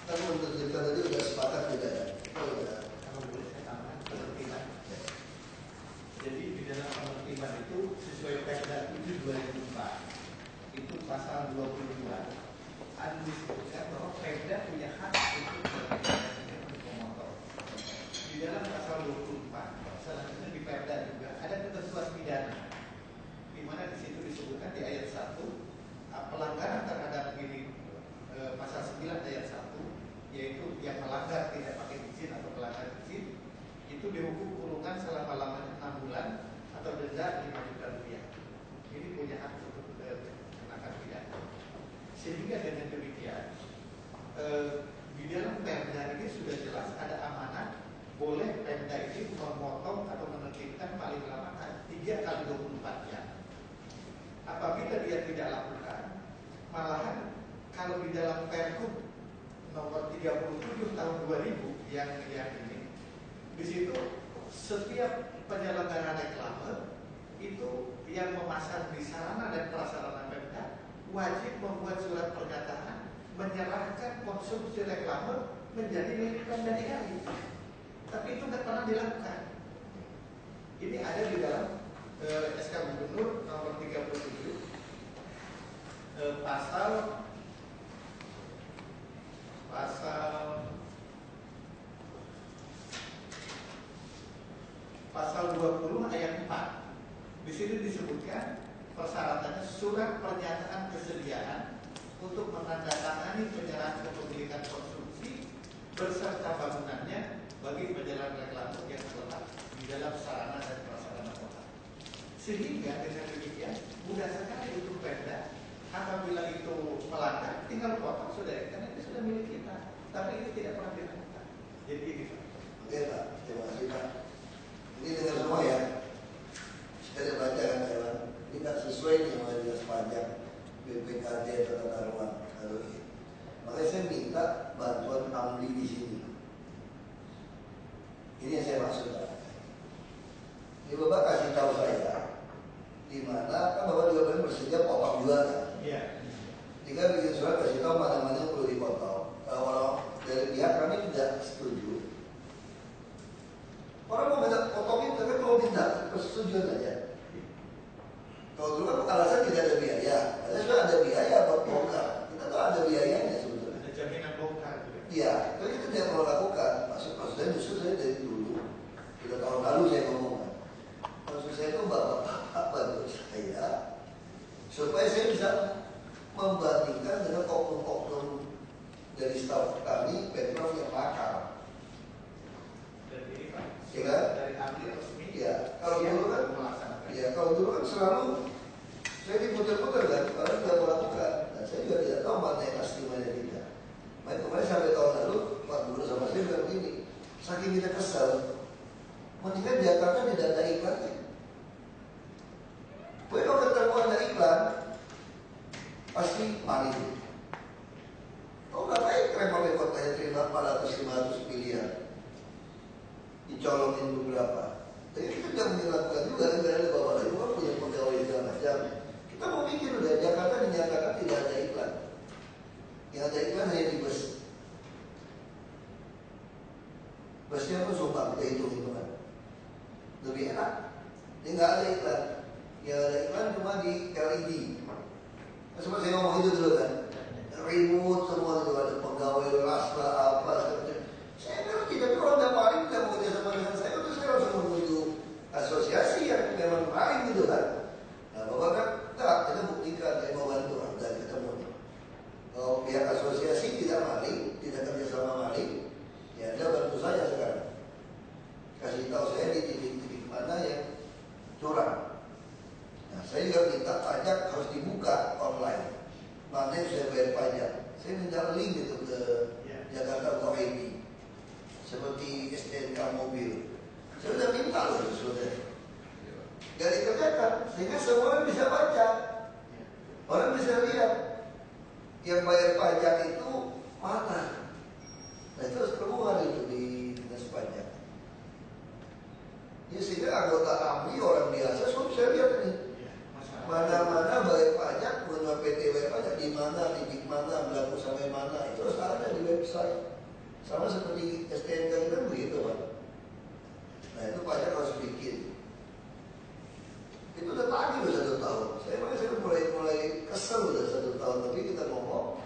kan menurut kita tadi sudah sepakat tidak ya? Oh ya. Kalau boleh saya tambahkan penertiban. Jadi di dalam penertiban itu sesuai Perda 7 2004 itu pasal 22 disebutkan bahwa Perda punya hak untuk menertibkan pemotor. Di dalam pasal 24 selanjutnya di Perda juga ada ketentuan pidana, di mana di situ disebutkan di ayat 1 pelanggaran terhadap ini pasal 9 ayat 1, yaitu yang melanggar tidak pakai izin atau pelanggar izin itu dihukum kurungan selama-lamanya 6 bulan atau denda 5 juta rupiah. Ini punya hak untuk kenakan pidana. Sehingga dengan demikian di dalam Perda ini sudah jelas ada amanat boleh Perda ini memotong atau menertibkan paling lama 3 kali 24 jam. Apabila dia tidak lakukan, malahan kalau di dalam Pergub nomor 37 tahun 2000 yang ini, di situ setiap penyelenggara reklame itu yang memasang di sarana dan prasarana Pemda wajib membuat surat pernyataan menyerahkan konsumsi reklame menjadi milik Pemda DKI. Tapi itu tidak pernah dilakukan. Ini ada di dalam SK Gubernur nomor 37 pasal 20 ayat 4. Di sini disebutkan persyaratannya surat pernyataan kesediaan untuk menandatangani penyerahan beserta bangunannya bagi pejalan reklame yang terletak di dalam sarana dan prasarana kota. Sehingga dengan demikian mudah sekali untuk Pemda apabila itu melanggar tinggal potong sudah ya, karena itu sudah milik kita. Tapi itu tidak pernah dilakukan. Jadi ini Pak. Oke Pak, terima kasih Pak. Ini dengar semua ya. Saya baca kan Dewan, ini tak sesuai dengan dinas pajak BPKD atau tata ruang kalau ini. Makanya saya minta bantuan ahli di sini. Ini yang saya maksud Pak. Ini Bapak kasih tahu saya di mana kan Bapak juga pernah bersedia potong juga kan? Iya. Jika bikin surat kasih tahu mana-mana yang perlu dipotong. Kalau dari pihak kami tidak setuju. Orang mau minta potongin, tapi kalau minta persetujuan saja. Kalau dulu kan alasan tidak ada biaya. Ada sudah ada biaya buat bongkar. Kita tuh ada biayanya sebetulnya. Ada jaminan bongkar juga. Iya, tapi kita tidak perlu lakukan. Maksudnya justru saya dari dulu, sudah tahun lalu saya ngomongkan. Maksud saya itu bapak bantu saya supaya saya bisa membandingkan dengan oknum-oknum dari staf kami Pemprov yang makar. Dan ini Pak, Ya kan? dari ahli resmi. Iya, kalau dulu kan, melaksanakan. ya kalau dulu kan selalu saya diputar-putar kan, orang tidak melakukan. Dan saya juga tidak tahu mana yang asli mana yang tidak. Makanya kemarin sampai tahun lalu Pak Gubernur sama saya bilang begini, saking kita kesal, mendingan Jakarta tidak ada iklannya. Kalau ketemu ada iklan, pasti mari. Oh ngapain Kremlin kotanya terima 400-500 miliar, dicolongin beberapa. Tapi kita tidak melakukan juga, negara bapak lagi kan punya pegawai segala macam. Kita mau mikir udah Jakarta dinyatakan tidak ada iklan. Yang ada iklan hanya di bus. Busnya pun sumpah kita hitung-hitungan. Lebih enak. Ini nggak ada iklan. Yang ada iklan cuma di LED. Nah, sempat saya ngomong itu dulu kan. Remote semua itu ada pegawai rasla apa segala. Saya ngerti tapi kalau nggak paling tidak mau kerja sama dengan saya itu saya langsung menuju asosiasi yang memang paling gitu kan. Nah bapak kan enggak, kita buktikan saya mau bantu dan ketemu. Kalau pihak asosiasi tidak maling, tidak kerja sama maling, ya Anda bantu saya sekarang. Kasih tahu saya di titik-titik mana yang curang. Nah saya juga minta pajak harus dibuka online. Mana yang saya bayar pajak? Saya minta link itu ke Jakarta.id seperti STNK mobil. Saya sudah minta loh sudah. Gak dikerjakan sehingga semua orang bisa baca. Orang bisa lihat yang bayar pajak itu mana. Nah itu harus keluar itu di dinas pajak. Ya sehingga anggota AMI orang biasa semua bisa lihat nih. Mana-mana bayar pajak, punya PT bayar pajak di mana, titik mana, berlaku sampai mana, itu harus ada di website. Sama seperti STNK kan begitu Pak. Nah itu pajak harus bikin. Itu udah tagih loh 1 tahun. Saya mulai kesel udah 1 tahun, tapi kita ngomong.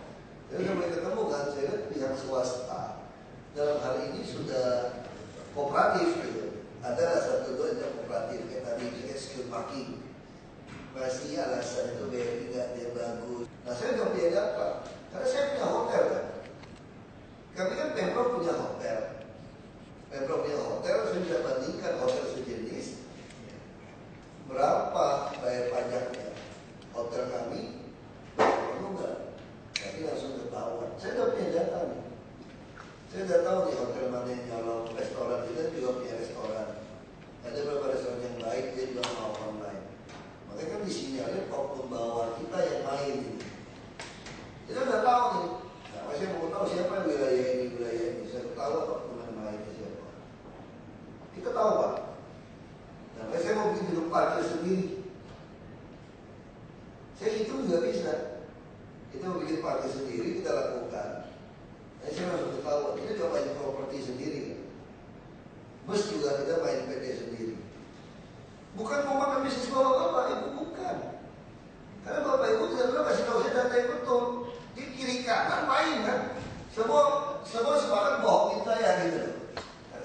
Saya udah mulai ketemu kan, saya lihat pihak swasta dalam hal ini sudah kooperatif gitu. Ada 1-2 yang kooperatif kayak tadi skill parking. Masih alasan itu BRI nggak dia bagus. Nah saya nggak punya data, karena saya punya hotel kan. Kami kan Pemprov punya hotel. Pemprov punya hotel, saya bisa bandingkan hotel sejenis. Berapa bayar pajaknya? Hotel kami, perlu nggak? Nanti langsung ketahuan. Saya udah punya data nih. Saya udah tahu nih hotel mana yang nyolong. Restoran kita juga punya restoran. Ada beberapa restoran yang baik, dia juga mau online. Makanya kan disinyalir oknum bawah kita yang main ini. Kita udah tahu nih. Nah, saya mau tahu siapa wilayah ini. Saya tahu oknum yang mainnya siapa. Kita tahu Pak. Nah, saya mau bikin gedung parkir sendiri. Saya hitung juga bisa. Kita mau bikin parkir sendiri, kita lakukan. Nah, saya langsung ketahuan. Kita juga main properti sendiri. Bus juga kita main PT sendiri. Bukan mau makan bisnis bapak-bapak, ibu bukan. Karena bapak ibu tidak pernah kasih tahu saya data yang betul. Di kiri kanan main kan. Semua sepakat bohongin saya gitu.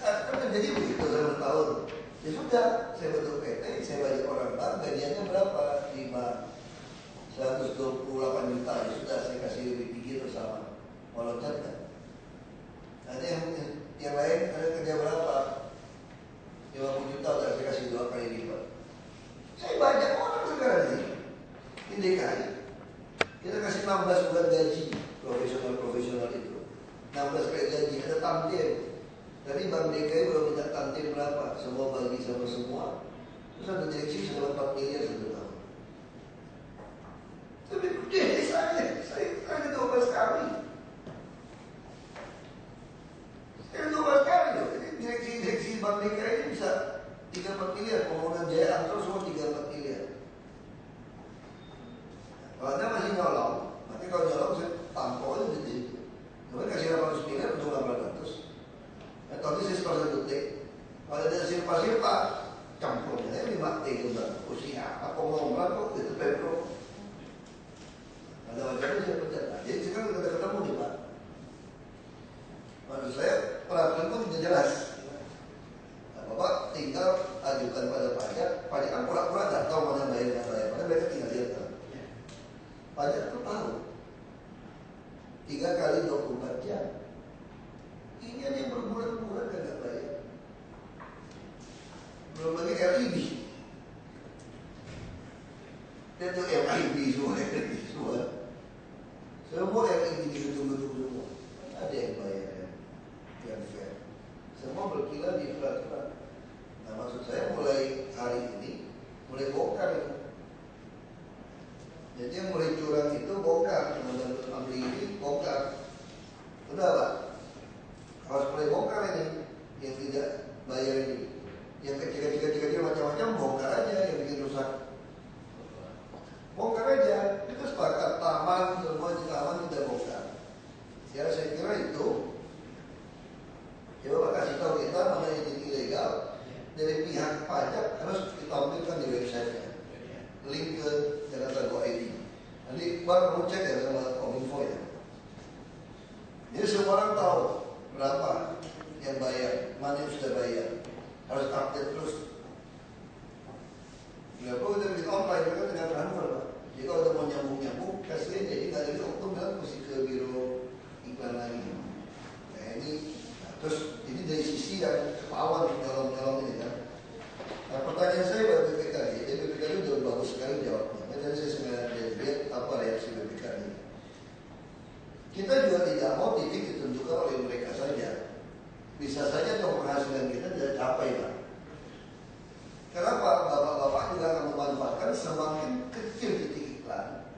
Kan terjadi begitu selama tahun. Ya sudah, saya bentuk PT, saya bayar orang bank, gajiannya berapa? 128 juta. Ya sudah, saya kasih lebih tinggi bersama. Mau loncat kan? Nah, ini yang DKI belum minta tantim berapa, semua bagi sama semua. Terus ada direksi sudah 4 miliar 1 tahun. Tapi gede saya ada 12 kali. Saya 12 kali loh. Jadi direksi Bank DKI ini bisa 3-4 miliar. Pembangunan Jaya Ancol semua 3-4 miliar. Kalau Anda masih nyolong, nanti kalau nyolong saya tampol aja di situ. Kemudian kasih 800 miliar untuk 800. Nah, tadi saya seperti detik. Kalau ada silpa-silpa, campurnya 5 T kembali. Usia apa ngomong kok itu Pemprov. Ada wajarnya saya pecat. Nah, jadi sekarang kita ketemu nih Pak. Maksud saya peraturan itu tidak jelas. Nah, Bapak tinggal ajukan pada pajak kan pura-pura nggak tahu mana bayar nggak bayar. Padahal mereka tinggal lihat kan. Pajak itu tahu. 3 kali 24 jam. Ini ada yang berbulan-bulan nggak bayar. Belum lagi RIB. Dan itu RIB semua. Semua RIB ditunggu-tunggu semua. Ada yang bayar yang fair. Semua berkilau di peraturan. Nah maksud saya mulai hari ini mulai bongkar itu. Jadi yang mulai curang itu bongkar, ambil ini bongkar. Udah Pak, harus mulai bongkar ini yang tidak bayar ini. Yang kecil-kecil macam-macam bongkar aja yang bikin rusak. Bongkar aja, itu sepakat taman semua di taman kita bongkar. Ya saya kira itu. Coba kasih tahu kita mana yang ilegal dari pihak pajak harus ditampilkan di websitenya. Link ke Jakarta.go.id. Nanti baru kamu cek ya sama Kominfo ya. Jadi semua orang tahu berapa yang bayar, mana yang sudah bayar. Harus update terus. Bila perlu kita bikin online, mereka tinggal transfer Pak. Jadi kalau kita mau nyambung-nyambung, kasih aja. Jadi nggak ada oknum bilang mesti ke biro iklan lagi. Nah ini, terus ini dari sisi yang ketahuan nyolong-nyolong ini kan. Nah pertanyaan saya buat BPKD, jadi BPKD udah bagus sekali jawabnya. Nah, tadi saya sebenarnya lihat apa reaksi BPKD. Kita juga tidak mau titik ditentukan oleh mereka saja. Bisa saja untuk penghasilan kita tidak capai Pak. Kenapa? Bapak-bapak juga akan memanfaatkan semakin kecil titik iklan.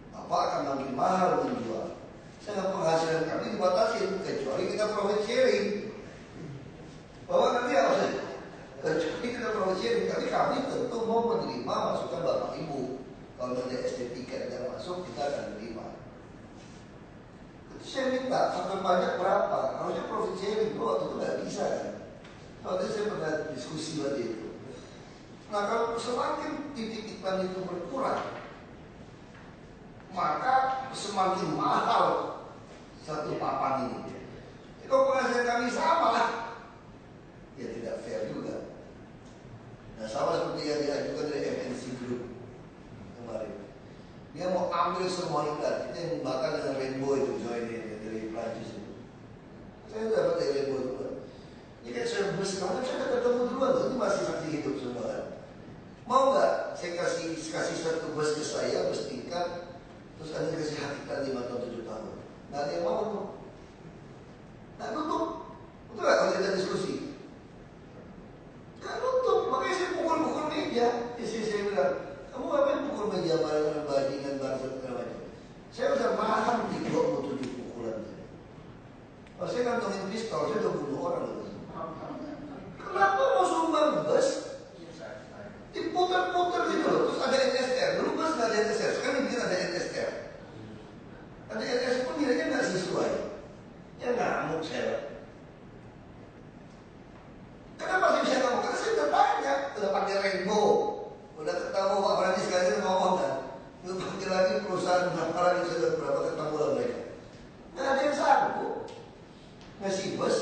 Bapak akan makin mahal menjual. Sehingga penghasilan kami dibatasi kecuali kita profit sharing. Bapak nanti harus kecuali kita profit sharing. Tapi kami tentu mau menerima masukan Bapak Ibu. Kalau ada estetika yang masuk kita akan menerima. Saya minta faktor pajak berapa? Harusnya profit sharing, waktu itu nggak bisa kan? Waktu itu saya pernah diskusi waktu itu. Nah kalau semakin titik iklan itu berkurang, maka semakin mahal satu papan ini. Jadi kalau penghasilan kami sama, ya tidak fair juga. Nah sama seperti yang diajukan dari MNC Group kemarin. Dia mau ambil semua iklan, itu yang bakal dengan Rainbow itu, join dari Prancis itu. Saya dapat dari Rainbow itu. Ini kan service, kamu saya ketemu duluan loh, ini masih saksi hidup semua kan. Mau nggak saya kasih satu bus ke saya, bus tingkat, terus Anda kasih hak 5 tahun 7 tahun. Nggak ada yang mau tuh. Nggak tutup. Betul nggak kalau kita diskusi? Nggak tutup, makanya saya pukul-pukul meja. Istri saya bilang, kamu ngapain pukul meja bareng bajingan bangsa segala macam? Saya udah mahal di 27 pukulan. Kalau saya kantongin pistol, saya udah bunuh orang loh. Kenapa mau sumbang bus? Diputar-putar gitu loh. Terus ada NSR. Dulu bus nggak ada NSR. Sekarang bikin ada NSR. Ada NSR pun nilainya nggak sesuai. Ya ngamuk saya. Kenapa saya bisa ngamuk? Karena saya udah tanya. Udah pakai Rainbow. Udah ketemu Pak Brandi sekali ngomong kan. Udah pakai lagi perusahaan berapa lagi sudah berapa ketemu lah mereka. Nggak ada yang sanggup ngasih bus.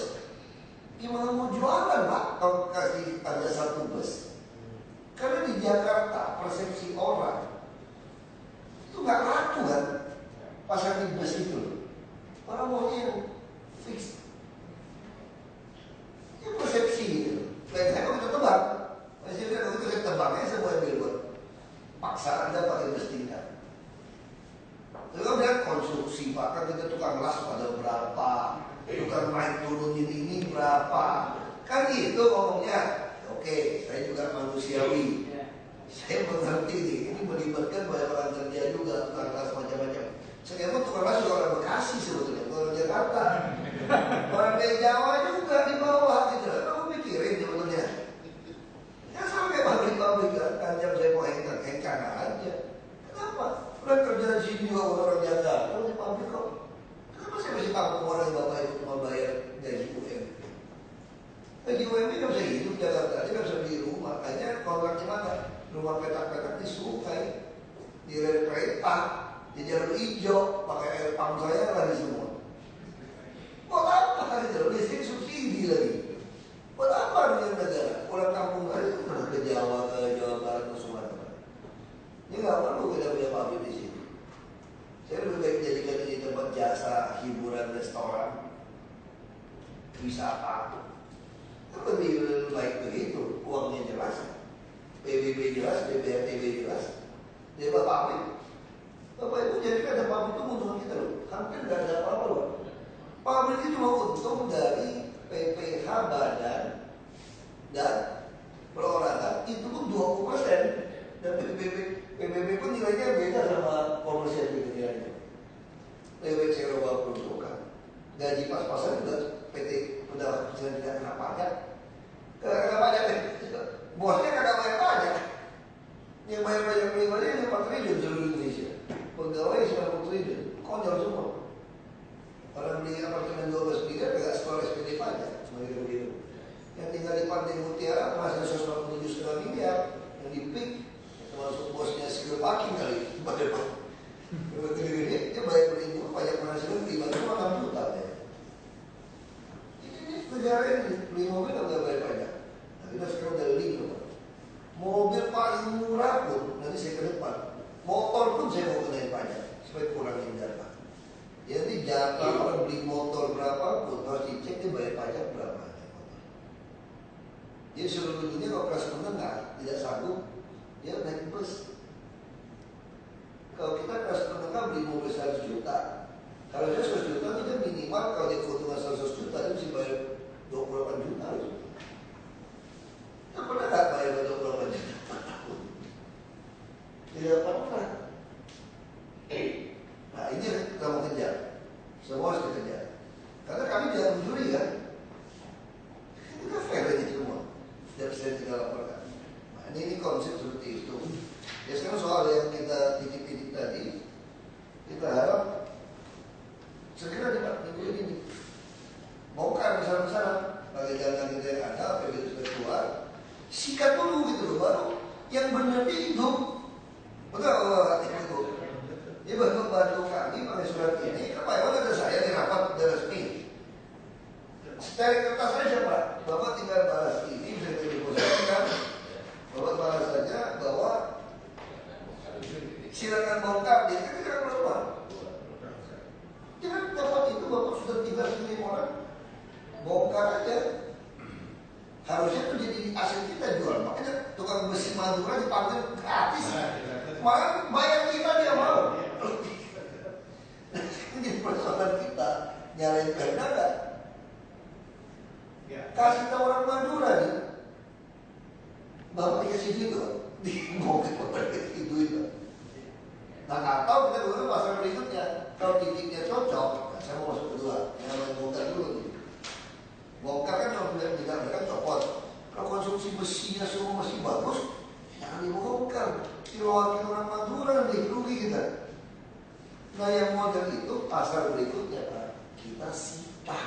Gimana mau jualan Pak kalau kasih ada satu bus? Karena di Jakarta persepsi orang itu nggak laku kan pasang di bus itu. Orang maunya yang fix. Ini persepsi gitu. Lain saya kalau kita tebak, saya bilang kalau itu saya tebaknya semua billboard. Paksa Anda pakai bus tingkat. Lalu kan bilang konstruksi Pak, kan kita tukang las pada berapa? Tukang naik turunin ini berapa? kan gitu ngomongnya. Oke, saya juga manusiawi. Saya mengerti nih, ini melibatkan banyak orang kerja juga, tukang las macam-macam. Saya pun tukang las juga orang Bekasi sebetulnya, bukan orang Jakarta. Orang dari Jawa juga di bawah gitu. Kamu mikirin sebetulnya. Ya sama kayak pabrik-pabrik kan, kanjam saya mau hengkang aja. Kenapa? Orang kerja di sini juga orang Jakarta, orang di pabrik kok. Kenapa saya mesti tampung orang yang bapak itu mau bayar gaji UMP? Gaji UMP nggak bisa hidup Jakarta, dia nggak bisa beli rumah. Makanya kontraknya mana? Rumah petak-petak di sungai, di rel kereta, di jalur hijau, pakai air pump saya lagi semua. Buat apa gitu? Listrik subsidi lagi. Buat apa dengan negara? Orang kampung aja ke Jawa, ke Jawa Barat, ke Sumatera. Ini nggak perlu kita punya pabrik di sini. Saya lebih baik jadikan ini tempat jasa, hiburan, restoran, wisata. Lebih baik begitu, uangnya jelas. PBB jelas, BPRTB jelas, dia pabrik. Bapak Ibu jadikan ada pabrik itu menguntungkan kita loh. Hampir nggak ada apa-apa loh. Pabrik itu cuma untung dari PPH badan dan perorangan itu pun 20%. Dan PBB pun nilainya beda sama komersial nilainya. Lewat sewa peruntukan. Gaji pas-pasan juga PT udah tidak kena pajak. Kena pajak bosnya kagak bayar pajak. Yang bayar pajak pribadi yang 4 triliun seluruh Indonesia. Pegawai 90 triliun. Konyol semua. Orang beli apartemen 12 miliar kagak sekolah SPD pajak. Begitu. Yang tinggal di Pantai Mutiara masih 197,5 miliar. Yang di PIK termasuk bosnya skill parking kali. Gede-gede dia bayar beli pajak penghasilan 5,6 juta ya. Ini negara ini beli mobil nggak bayar pajak. Kita sekarang udah link loh. Mobil paling murah pun nanti saya ke depan. Motor pun saya mau kenain pajak supaya kurangin jatah. Jadi jatah orang beli motor berapa pun harus dicek dia bayar pajak berapa. Jadi seluruh dunia kalau kelas menengah tidak sanggup dia naik bus. Kalau kita kelas menengah beli mobil 100 juta, kalau dia 100 juta itu dia minimal kalau dia keuntungan 100 juta dia mesti bayar 28 juta. Tidak pernah tak bayar 28 juta. Tidak pernah. Nah ini kita mau kejar. Semua harus dikejar. Karena kami tidak mencuri kan. Kita fair ini semua. Tidak bisa kita laporkan. Nah ini konsep seperti itu. Ya sekarang soal yang kita titik-titik tadi, kita harap segera minggu ini bongkar besar-besaran bagi jalan kita yang ada, apabila sudah keluar, sikat dulu gitu loh, baru yang benar hidup. Betul, itu. Dia bantu kami pakai surat ini. Pak Iwan ada saya di rapat resmi. Secara kertas saya siapa? Bapak tinggal balas ini bisa diposisikan. Bapak balas saja bahwa silakan bongkar. Dia kan tidak keluar. Jangan dapat itu bapak sudah tinggal sendiri orang. Bongkar aja. Harusnya itu jadi aset kita jual. Makanya tukang besi Madura dipanggil gratis. Malah bayar kita dia mau. Ini persoalan kita nyalain Perda enggak? Kasih tahu orang Madura nih. Bapak dikasih duit loh. Mau ke itu. Nah atau kita dulu pasal berikutnya. Kalau titiknya cocok, nah, saya mau masuk kedua. Yang namanya bongkar dulu nih. Bongkar kan kalau tidak mereka copot. Kalau konsumsi besinya semua masih bagus, jangan dibongkar. Wakil orang Madura nih, rugi kita. Nah yang model itu pasal berikutnya Pak, kita sita,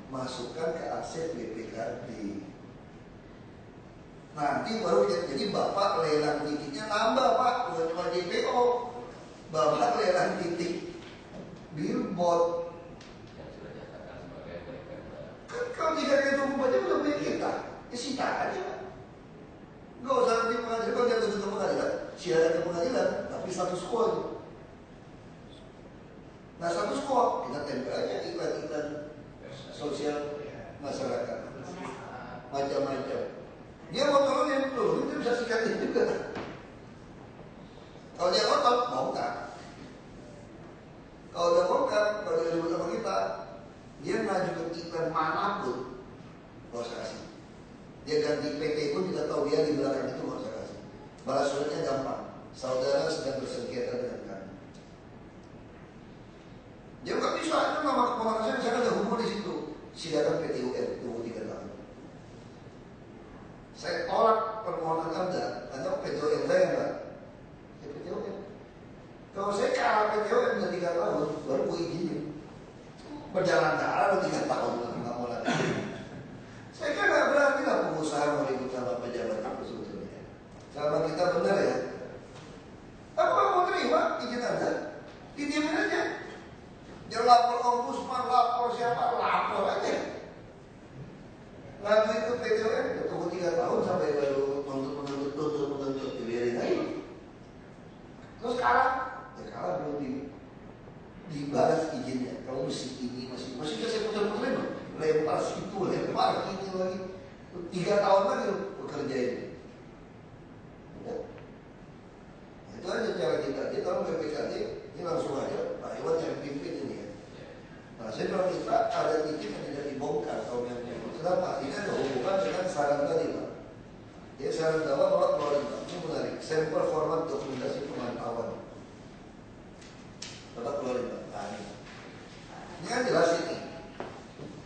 masukkan ke aset BPKB. Nanti baru jadi Bapak lelang titiknya nambah Pak, bukan cuma DPO. Bapak lelang titik billboard. Kan kalau tidak kita tunggu aja belum milik kita, ya sita aja. Nggak usah di pengadilan, kalau dia tuntut ke pengadilan, silakan ke pengadilan, tapi status quo aja. Nah status quo, kita tempel aja iklan-iklan sosial masyarakat, macam-macam. Dia mau turunin, dia bisa sikatin juga. Kalau dia ngotot, bongkar. Kalau dia bongkar, kalau dia ribut sama kita, dia ngajukan iklan manapun, gak usah kasih. Dia ganti PT pun kita tahu dia di belakang itu nggak usah kasih. Balas suratnya gampang. Saudara sedang bersengketa dengan kami. Dia nggak bisa, itu nama keponakan saya ada hubungan di situ. Silakan PT UN tunggu 3 tahun. Saya tolak permohonan Anda PT UN saya enggak. Ya PT UN. Kalau saya kalah PT UN udah 3 tahun, baru gue izinin. Berjalan darah 3 tahun nggak mau lagi. Saya kan nggak berani lah pengusaha mau ribut sama pejabat itu sebetulnya. Selama kita benar ya. Aku nggak mau terima izin Anda, didiamin aja. Dia lapor ombudsman, lapor siapa, lapor aja. Lalu itu PTUN tunggu 3 tahun sampai baru menuntut dibiarin aja. Terus kalah, ya kalah belum dibalas izinnya. Kamu mesti ini masih saya putar-putar lempar situ, lempar ini lagi. 3 tahun lagi bekerja ini. Ya. Itu aja cara kita. Dia tahu BPKD ini langsung aja Pak Iwan yang pimpin ini ya. Nah saya bilang kita ada titik yang tidak dibongkar kalau yang kenapa? Ini ada hubungan dengan saran tadi Pak. Dia saran bahwa keluarin Pak. Ini menarik. Sampel format dokumentasi pemantauan. Bapak keluarin Pak. Nah, ini kan jelas ini.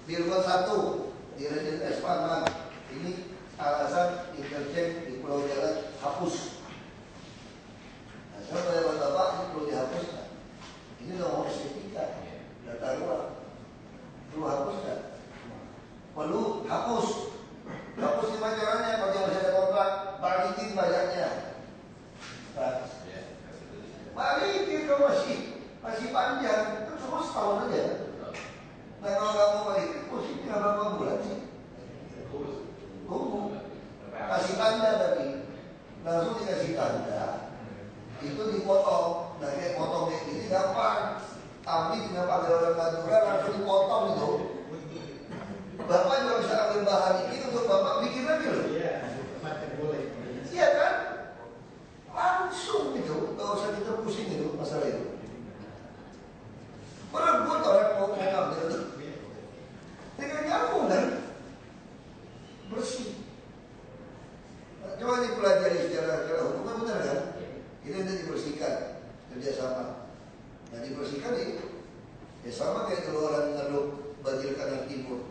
Billboard 1 di Raden Espangan. Ini alasan interchange di Pulau Jalan hapus. Nah, saya tanya Bapak ini perlu dihapuskan. Ini nomor sertifikat. Data luar. Perlu hapuskan. Perlu hapus. Hapus gimana caranya? Kalau dia masih ada kontrak, balikin bayarnya. Balikin kalau masih panjang. Itu cuma setahun aja. Nah kalau nggak mau balikin, posisi nggak berapa bulan sih. Tunggu. Kasih tanda tapi langsung dikasih tanda. Itu dipotong. Nah kayak potong kayak gini gampang. Tapi dengan pakai orang Madura langsung dipotong itu. Bapak juga bisa ambil bahan ini untuk Bapak bikin lagi loh. Iya, boleh. Iya kan? Langsung itu, nggak usah kita pusing itu masalah itu. Berebut orang mau ngambil itu. Tinggal nyambung kan? Bersih. Nah, coba dipelajari secara hukum kan benar kan? Ini nanti dibersihkan kerjasama. Nah dibersihkan itu ya sama kayak kalau orang ngeruk Banjir Kanal Timur.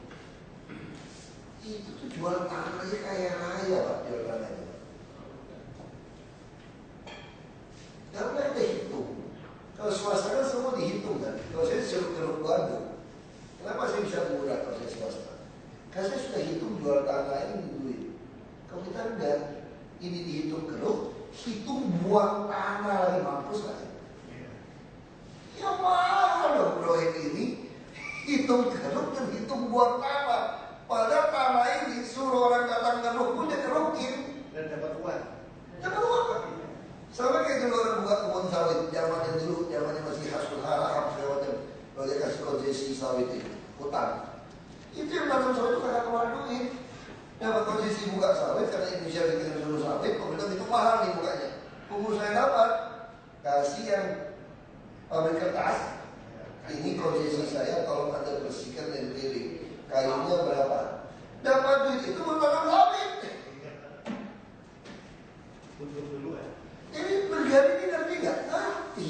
Itu tuh jual tanah aja kaya raya Pak, jual tanahnya. Karena kita hitung. Kalau swasta kan semua dihitung kan. Kalau saya Ceruk Bandung, kenapa saya bisa murah kalau saya swasta? Karena saya sudah hitung jual tanah ini duit. Kalau kita enggak, ini dihitung keruk, hitung buang tanah lagi, mampus lah. Ya mahal dong proyek ini. Hitung keruk dan hitung buang tanah. Padahal tanah ini suruh orang datang ngeruk pun dia kerukin. Dan dapat uang. Dapat uang kan? Sama kayak dulu orang buka kebun sawit. Zamannya dulu, zamannya masih hasil harap segala macam. Kalau dia kasih konsesi sawit itu, hutan. Itu yang tanam sawit itu kagak keluar duit. Dapat konsesi buka sawit karena Indonesia bikin dulu sawit. Kemudian itu mahal nih bukanya. Pengusaha dapat kasih yang pabrik kertas. Ini konsesi saya, tolong Anda bersihkan dan keliling. Kayunya berapa? Dapat duit itu bertanam sawit. Untuk duluan. Jadi negara ini ngerti nggak? Ngerti.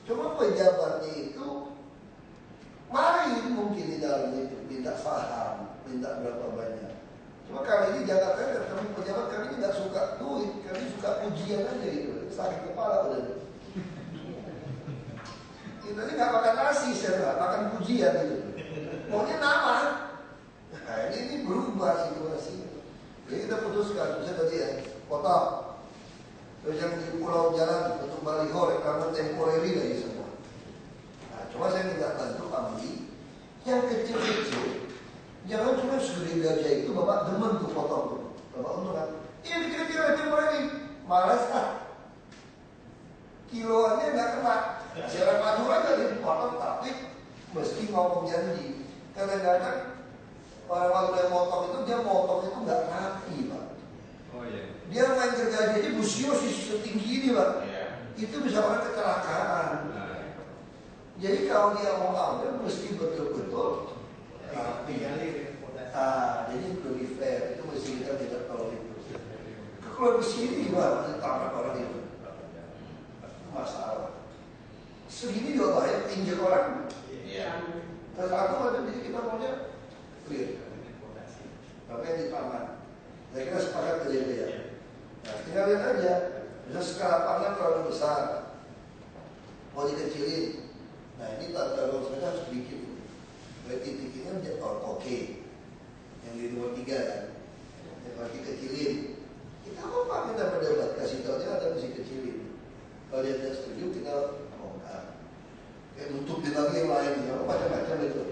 Cuma pejabatnya itu main mungkin di dalam itu, minta saham, minta berapa banyak. Cuma kali ini Jakarta ketemu pejabat, kami ini nggak suka duit, kami suka pujian aja gitu. Sakit kepala udah. Kita ini nggak makan nasi, saya makan pujian gitu. Maunya nama. Nah ini berubah situasi. Jadi kita putuskan, misalnya tadi ya, kota. Terus yang di pulau jalan untuk baliho karena temporary lagi semua. Nah, cuma saya minta bantu ambil yang kecil-kecil. Jangan cuma segede gajah itu Bapak demen tuh potong tuh. Bapak untung kan? Ini kecil-kecil temporary. Malas ah. Kiloannya nggak kena. Siaran Madura jadi dipotong tapi mesti ngomong janji. Kadang-kadang orang Madura yang motong itu dia motong itu nggak rapi Pak. Oh iya. Dia main gergaji aja busio setinggi ini Pak. Iya. Itu bisa orang kecelakaan. Jadi kalau dia mau ambil mesti betul-betul rapi. Tinggal Jadi lebih fair. Itu mesti kita tidak tahu. Kalau di sini gimana ditabrak orang itu? Masalah. Segini juga banyak injek orang. Iya. Satu ada jadi kita maunya clear. Makanya di taman. Saya kira sepakat aja ya. Nah, tinggal lihat aja. Bisa skala panjang terlalu besar. Mau dikecilin. Nah ini tata ruang saja harus bikin. Berarti titiknya menjadi oke. Yang di nomor 3 kan. Yang berarti kecilin. Kita apa kita berdebat kasih tahu dia ada mesti kecilin. Kalau dia tidak setuju kita bongkar. Kayak nutupin lagi yang lain, ya, macam-macam itu.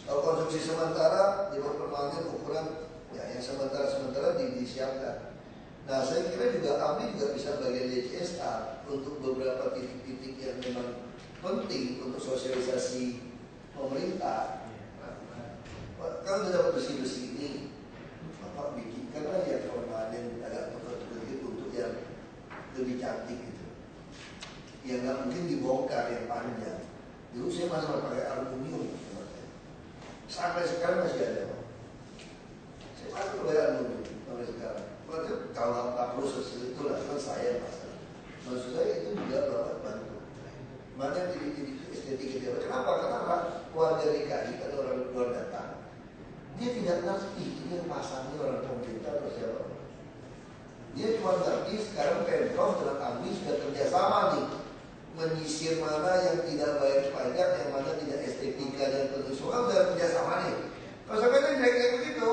Kalau konsumsi sementara di permanent ukuran ya yang sementara disiapkan. Nah saya kira juga kami juga bisa bagian dari CSR untuk beberapa titik-titik yang memang penting untuk sosialisasi pemerintah. Kalau sudah dapat besi-besi ini, Bapak bikinkanlah yang permanen agak tertutup untuk yang lebih cantik gitu. Yang nggak mungkin dibongkar yang panjang. Dulu saya masih pakai aluminium, sampai sekarang masih ada. Saya masih pakai aluminium sampai sekarang. Kalau nggak perlu sesuatu itulah kan saya masalah. Maksud saya itu juga Bapak bantu. Mana titik-titik estetik itu? Kenapa? Karena warga DKI kan orang luar datang. Dia tidak ngerti ini yang pasangnya orang pemerintah atau siapa. Dia cuma ngerti sekarang Pemprov dengan AMI sudah kerjasama nih menyisir mana yang tidak bayar pajak, yang mana tidak estetika dan tentu semua sudah kerjasama nih. Kalau sampai kayak begitu,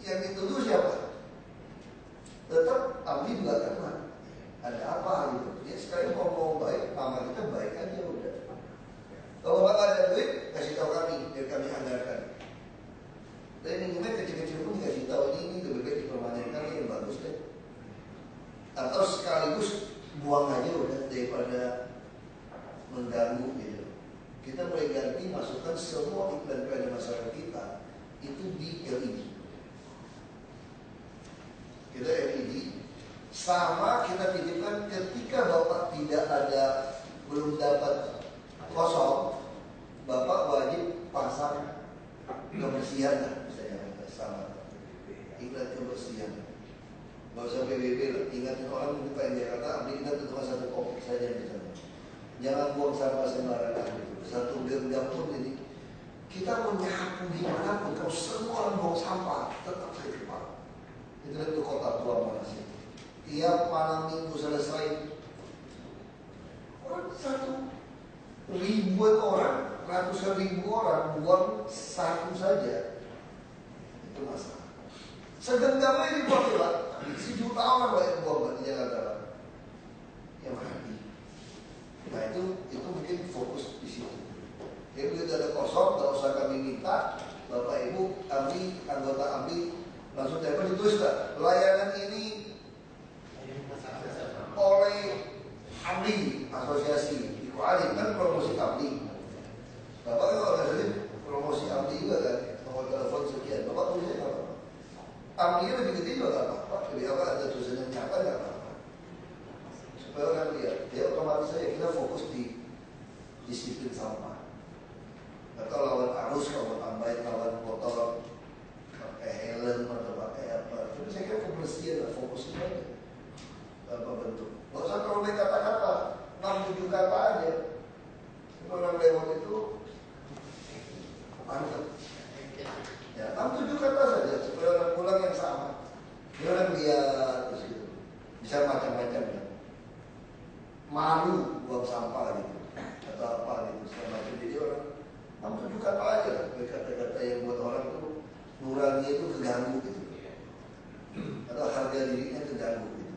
yang dituduh siapa? Tetap AMI juga kena. Ada apa gitu? Dia sekarang mau baik, nama kita baik aja udah. Kalau nggak ada duit, kasih tahu kami, biar kami anggarkan. Dan minimumnya kecil-kecil pun dikasih tahu ini lebih baik dipermanenkan yang bagus deh. Atau sekaligus buang aja udah daripada mengganggu gitu. Kita mulai ganti masukkan semua iklan-iklan di masyarakat kita itu di LED. Kita LED sama kita titipkan ketika Bapak tidak ada belum dapat kosong, Bapak wajib pasang kebersihan lah, misalnya sama iklan kebersihan. Gak usah PBB lah, ingatin orang buka di Jakarta, ambil kita tutup satu kopi saja misalnya. Jangan buang sampah sembarangan gitu. Satu genggam pun ini kita mau nyapu gimana pun, kalau semua orang buang sampah tetap saya cepat. Itu kota tua mana sih? Tiap malam minggu selesai orang 1.000 orang, ratusan ribu orang buang satu saja. Itu masalah. Segenggamnya dibuang Pak. Sejuta orang banyak buang di Jakarta. Yang mati. Nah itu mungkin fokus di situ. Jadi begitu ada kosong, nggak usah kami minta, Bapak Ibu, kami anggota AMI langsung telepon ditulis tak? Layanan ini oleh AMI asosiasi. Dikuali kan promosi AMI. Bapak kan organisasi promosi AMI juga kan, nomor telepon sekian. Bapak tulisnya apa? AMI lebih gede juga nggak apa-apa. Lebih apa ada tulisannya nyata nggak apa-apa. Supaya orang lihat, dia otomatis saja kita fokus di disiplin sampah. Atau lawan arus, kalau tambahin lawan motor, pakai helm atau pakai apa. Tapi saya kira kebersihan lah, fokusnya aja. Apa bentuk? Nggak usah terlalu banyak kata-kata, 6-7 kata aja. Orang lewat itu mantap. Ya, 6-7 kata saja supaya orang pulang yang sama. Dia orang lihat terus gitu. Bisa macam-macam ya. Malu buang sampah gitu atau apa gitu semacam. Jadi orang 6-7 kata aja lah. Kata-kata yang buat orang itu nurani itu keganggu gitu. Atau harga dirinya keganggu gitu.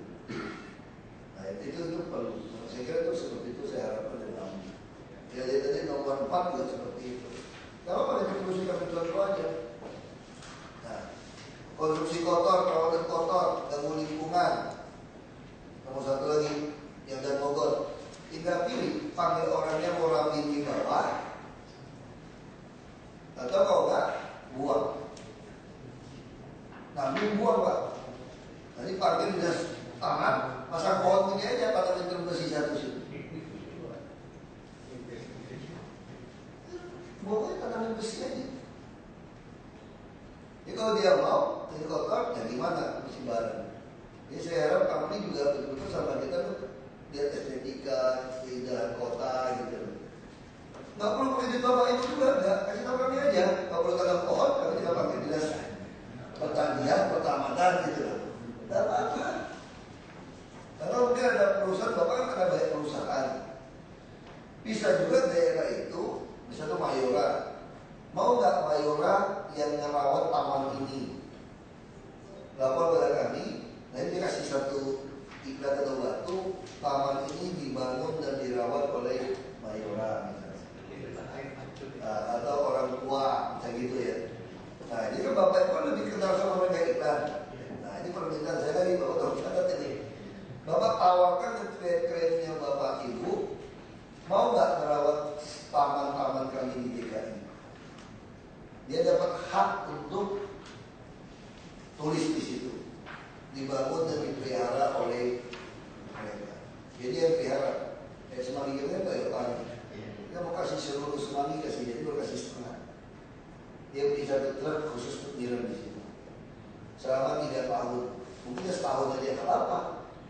Nah itu perlu. Saya kira itu seperti itu saya harapkan dari kami. Ya tadi nomor 4 juga seperti itu. Gak apa-apa, kita terus itu aja. Nah, konsumsi kotor, perawatan kotor, ganggu lingkungan. Nomor 1 lagi yang dan mogok. Tinggal pilih, panggil orangnya mau rapi di bawah, atau kalau enggak, buang. Nah, buang Pak. Nanti panggil dinas tangan, pasang pohon ini aja, pada meter besi 1 situ. Buangnya tanaman besi aja. Jadi kalau dia mau ini kotor, ya gimana? Mesti bareng. Jadi saya harap kamu ini juga betul-betul sama kita tuh lihat estetika, keindahan kota gitu. Nggak perlu pakai duit bapak ibu juga, nggak, kasih tahu kami aja. Kalau perlu tanam pohon, kami tidak pakai dinas pertanian, pertamanan gitu loh. Nggak apa-apa. Karena mungkin ada perusahaan, bapak kan ada banyak perusahaan. Bisa juga daerah itu, bisa tuh Mayora. Mau nggak Mayora yang ngerawat taman ini? Lapor pada kami, nanti dikasih satu iklan atau batu, taman ini dibangun dan dirawat oleh Mayora misalnya. Atau orang tua, misalnya gitu ya. Nah ini kan bapak ibu kan lebih kenal sama mereka iklan. Nah ini permintaan saya tadi, bapak tahu catat ini. Bapak tawarkan ke klien-kliennya bapak ibu, mau nggak merawat taman-taman kami di DKI? Dia dapat hak untuk tulis di situ, dibangun dan dipelihara oleh mereka. Jadi yang pelihara, kayak semanggi kita kan kayak tani. Kita mau kasih seluruh semanggi, kasih jadi baru kasih setengah. Dia beli satu truk khusus untuk nyiram di situ. Selama 3 tahun, mungkin setahun aja nggak apa-apa.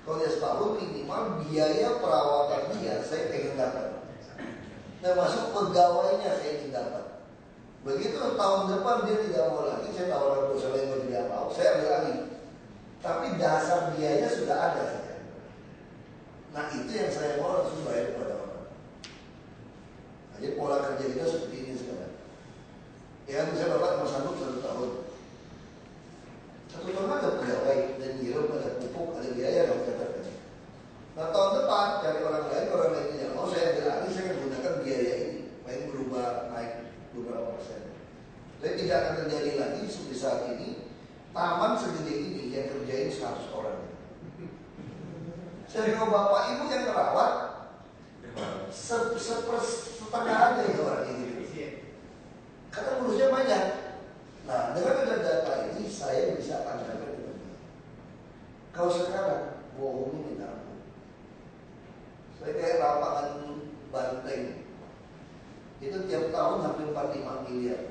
Kalau dia setahun minimal biaya perawatan dia saya pengen dapat. Termasuk pegawainya saya ingin dapat. Begitu tahun depan dia tidak mau lagi, saya tawarkan perusahaan yang tidak mau, saya ambil alih. Tapi dasar biaya sudah ada saja. Nah itu yang saya mau langsung bayar kepada orang. Nah, jadi pola kerja kita seperti ini sekarang. Ya misalnya bapak mau sanggup 1 tahun. 1 tahun ada pegawai dan ngirim ada pupuk, ada biaya yang katakan. Nah tahun depan cari orang lain tidak mau, saya ambil alih, saya menggunakan biaya ini. Paling berubah naik beberapa persen. Jadi tidak akan terjadi lagi seperti saat ini. Taman segede ini yang kerjain 100 orang. Jadi kalau bapak ibu yang merawat setengah aja ya orang ini. Karena urusnya banyak. Nah dengan ada data ini saya bisa anggarkan itu. Kalau sekarang bohongnya minta ampun. Saya kayak lapangan banteng. Itu tiap tahun hampir 45 miliar.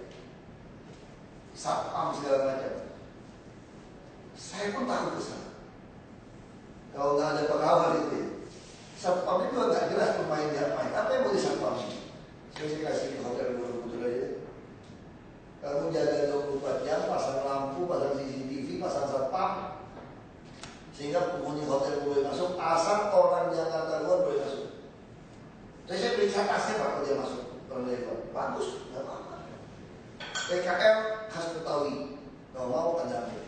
Satpam segala macam. Saya pun takut ke sana. Kalau nggak ada pengawal itu ya. Satpam itu nggak jelas pemain apa. Apa yang boleh satpam? Saya kasih ke hotel Borobudur aja. Kamu jaga 24 jam, pasang lampu, pasang CCTV, pasang satpam. Sehingga penghuni hotel boleh masuk, asal orang Jakarta luar boleh masuk. Jadi saya periksa tasnya Pak kalau dia masuk. Bagus, nggak apa-apa. PKL khas Betawi, kalau mau ada ambil.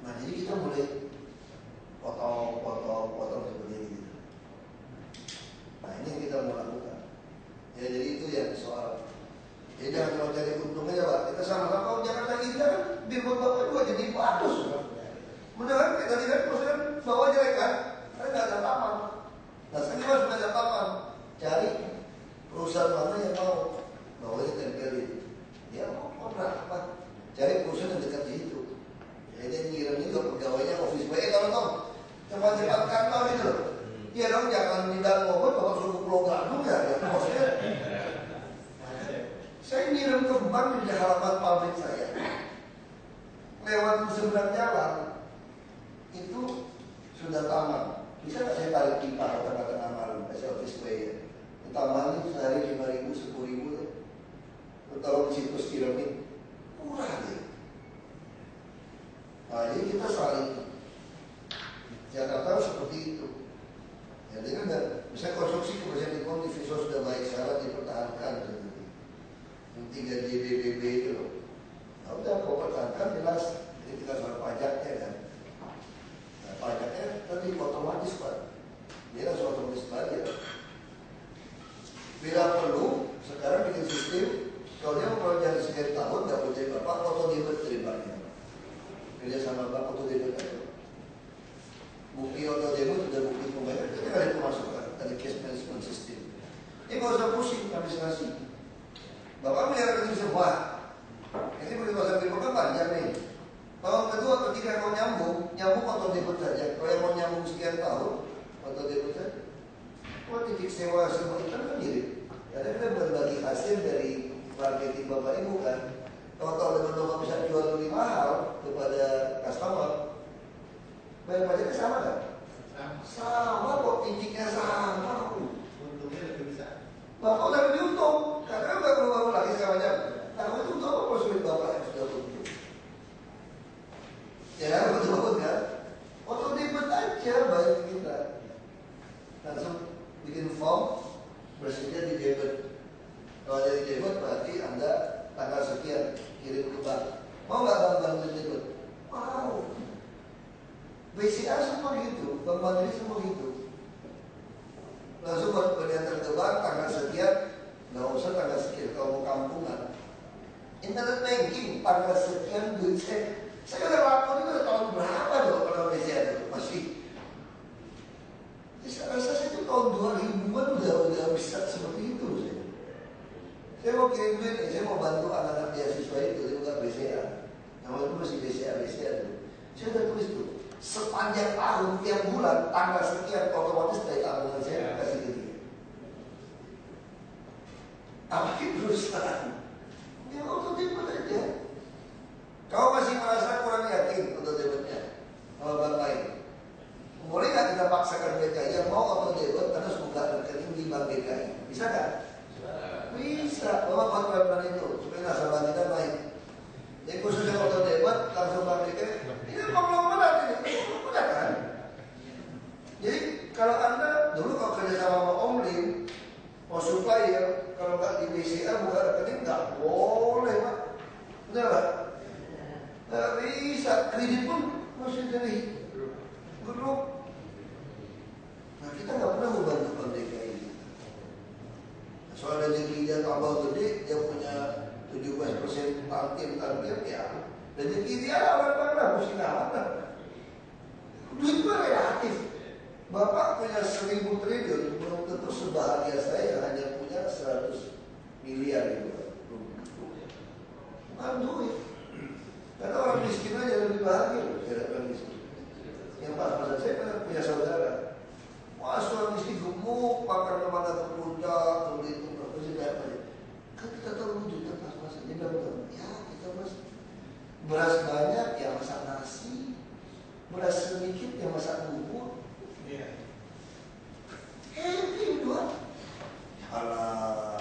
Nah jadi kita mulai potong seperti ini. Nah ini yang kita mau lakukan. Ya jadi itu yang soal. Jadi jangan cuma cari untung aja Pak. Kita sama-sama Jakarta kita kan billboard bapak juga jadi bagus. Beneran kita tadi kan perusahaan bawa jelek kan? Karena nggak ada taman. Nah sekarang harus ada taman. Cari perusahaan mana yang mau bawanya tempelin. Dia mau berapa? Cari perusahaan yang dekat di situ. Jadi ngirim juga pegawainya office boy. Kalau dong cuma cepat kantor itu. Iya dong jangan minta ngomong kalau suruh Pulau Gadung ya. Maksudnya saya ngirim ke bank di halaman pabrik saya. Lewat seberang jalan itu sudah taman. Bisa nggak saya tarik pipa ke tengah-tengah malam? Saya office boy ya. Taman ini sehari 5.000, 10.000 tuh. Kalau di situs piramid murah deh. Nah, jadi kita saling. Jakarta seperti itu. Jadi kan misalnya konstruksi kebersihan lingkungan di visual sudah baik syarat dipertahankan. Yang 3 JBBB itu loh. Nah, udah kalau pertahankan jelas. Jadi kita soal pajaknya kan. Nah, pajaknya tadi otomatis Pak. Dia langsung otomatis bayar. Bila perlu, sekarang bikin sistem. Kalau dia mau jalan sekian tahun, nggak boleh bapak, auto debit terimanya. Kerja sama bapak, auto debit aja. Bukti auto debit sudah bukti pembayaran, kita nggak ada pemasukan. Ada cash management system. Ini nggak usah pusing administrasi. Bapak melihat ini semua. Ini boleh bahasa pribadi kan panjang nih. Tahun kedua, ketiga kalau nyambung auto debit saja. Kalau yang mau nyambung sekian tahun, auto debit saja. Kalau titik sewa semua itu kan mirip. Karena kita berbagi hasil dari marketing bapak ibu kan. Kalau teman-teman bisa jual lebih mahal kepada customer, bayar pajaknya sama kan? Sama kok, titiknya sama. Untungnya lebih besar. Bapak udah lebih untung, karena nggak perlu bangun lagi semuanya. Nah, itu untuk apa prosedur bapak yang sudah untung? Ya, betul kan? Untuk debit aja baik kita. Langsung bikin form, bersedia di debit. Kalau dari debit berarti Anda tanggal sekian kirim ke bank. Mau nggak bank debit? Wow. BCA semua gitu, Bank Mandiri semua gitu. Langsung berdiantar ke bank tanggal sekian, nggak usah tanggal sekian kalau mau kampungan. Internet banking tanggal sekian duit saya udah lakukan itu tahun berapa dong kalau BCA itu masih. Saya rasa saya itu tahun 2000-an udah bisa seperti itu saya. Saya mau kirim duit, saya mau bantu anak-anak beasiswa itu, saya bukan BCA. Nama itu masih BCA itu. Saya udah tulis itu. Sepanjang tahun, tiap bulan, tanggal sekian, otomatis dari tabungan saya kasih ke dia. Apa perusahaan? Ya untuk debit aja. Kau masih merasa kurang yakin untuk debitnya? Kalau bank lain, boleh nggak kita paksakan BKI yang mau atau debit harus buka rekening di bank BKI? Bisa kan? Bisa. Bapak buat pelan-pelan itu supaya nasabah kita naik. Jadi khususnya auto debit langsung bank BKI. Ini belum benar ini. Udah kan? Jadi kalau Anda dulu kalau kerja sama Om Lim, mau supplier, kalau nggak di BCA buka rekening nggak boleh Pak. Benar Pak? Nggak bisa. Kredit pun masih dari grup. Nah kita nggak pernah membantu bank BKI. Soal rezeki dia tambah gede, dia punya 17% tantim ya. Rezeki dia awal mana, pusing amat lah. Duit itu relatif. Bapak punya 1000 triliun, belum tentu sebahagia saya hanya punya 100 miliar itu. Bukan duit. Karena orang miskin aja lebih bahagia loh, saya orang miskin. Yang pas-pasan saya pernah punya saudara. Wah, suami istri gemuk, makan kemana ke puncak, kemudian itu berapa kayak apa ya. Kan kita tahu wujudnya pas-pasan. Dia bilang, ya kita mas beras banyak ya masak nasi, beras sedikit ya masak bubur. Iya. Happy doang. Alah,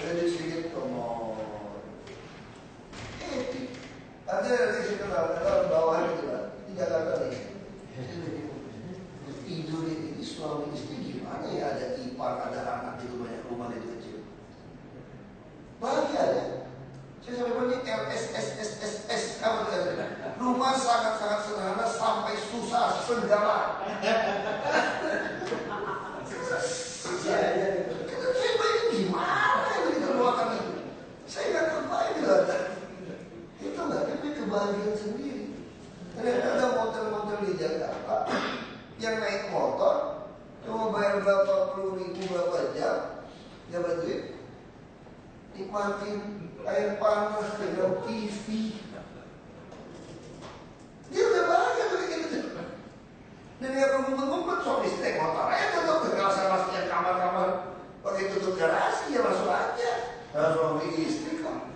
kredit sedikit komod. Happy. Ada di situ lah, kalau bawah itu lah, di Jakarta nih. Tidur ini suami istri gimana ya, ada ipar, ada anak itu banyak, rumah itu kecil. Bahagia ya. Saya sampai bunyi LSSSSS apa itu? Rumah sangat-sangat sederhana sampai susah segala. Kita bayangin gimana ini keluarkan itu? Saya nggak kebayang ada. Itu nggak tapi kebahagiaan sendiri. Ada motor-motor di Jakarta yang naik motor cuma bayar berapa puluh ribu berapa jam, dapat duit, nikmatin air panas dengan TV. Dia udah bahagia tuh kayak gitu. Dan dia ngumpet-ngumpet suami istri motor aja tutup garasi yang kamar-kamar pakai tutup garasi ya masuk aja. Nah, suami istri kok.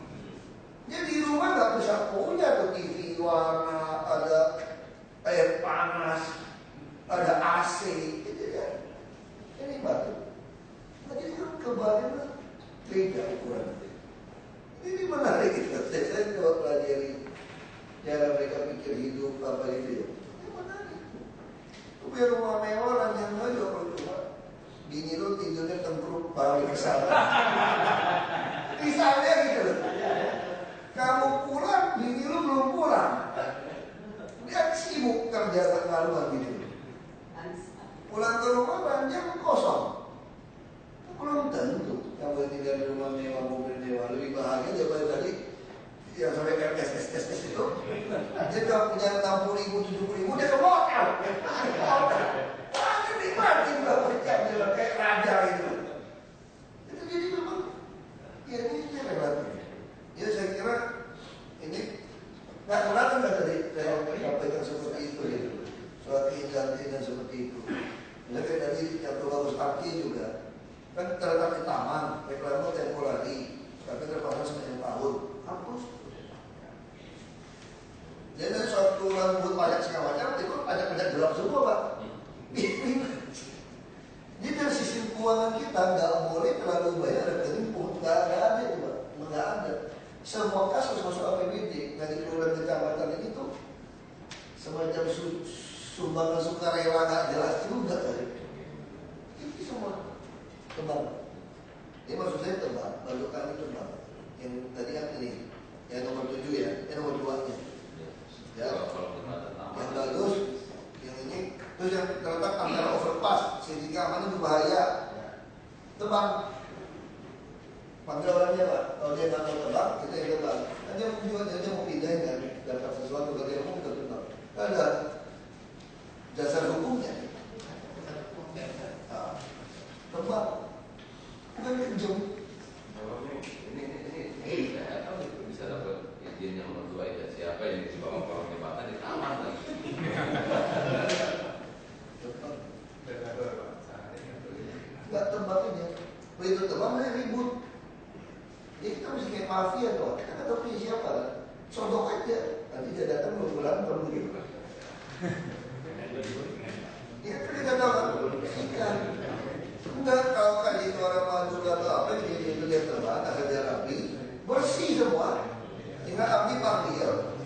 Dia di rumah nggak bisa punya tuh TV warna, ada air panas, ada AC, gitu kan. Ini batu. Jadi kan kebahagiaan beda ukuran. Ini menarik gitu. Saya coba pelajari cara mereka pikir hidup apa itu ya. Ini menarik. Lu punya rumah mewah, ranjang aja kalau cuma bini lu tidurnya tengkuruk balik ke sana. Misalnya gitu loh. Kamu pulang, bini lu belum pulang. Dia sibuk kerja tengah gitu. Pulang ke rumah ranjang kosong. Belum tentu kamu tinggal di rumah mewah, mobil mewah lebih bahagia daripada tadi yang sampai RSSSS itu. Dia udah punya 60.000, 70.000, dia ke motel. Wah, nikmatin berapa jam dia kayak raja itu. Itu jadi memang ya ini relatif. Ya saya kira ini nggak keberatan kan tadi saya sampaikan seperti itu ya. Soal keindahan seperti itu. Nah, kayak tadi yang bagus parkir juga kan terletak di taman, reklame tempo lari, tapi terpasang sepanjang tahun, hapus. Jadi dari suatu rambut pajak segala macam itu pajak-pajak gelap semua Pak. Jadi dari sistem keuangan kita nggak boleh terlalu banyak rekening pungut, nggak ada itu Pak, nggak ada. Semua kas harus masuk APBD. Dari kelurahan kecamatan ini tuh semacam sumbangan sukarela nggak jelas juga tadi. Ini semua tebang. Ini maksud saya tebang, baru kami tebang. Yang tadi kan ini, yang nomor 7 ya, yang nomor 2-nya. Ya, yang bagus, yang ini, terus yang terletak antara overpass, sehingga aman itu bahaya. Tebang. Panggil orangnya Pak, kalau dia nggak mau tebang, kita yang tebang. Nanti dia mau pindahin kan, dapat sesuatu kalau dia mau kita tebang. Ada dasar hukumnya. Nah, tebang. Bukan pinjam. Ini saya tahu itu bisa dapat izin yang nomor 2 itu siapa yang dibawa kolong jembatan di taman lagi. Nggak tebang aja. Begitu tebang mereka ribut. Jadi kita mesti kayak mafia tuh. Kita nggak tahu punya siapa. Sodok aja. Nanti dia datang pulang baru begitu. Ya kan kita tahu kan. Ikan. Enggak, kalau kan itu orang Madura atau apa jadi itu dia terbang, asal dia rapi, bersih semua. Tinggal abdi panggil.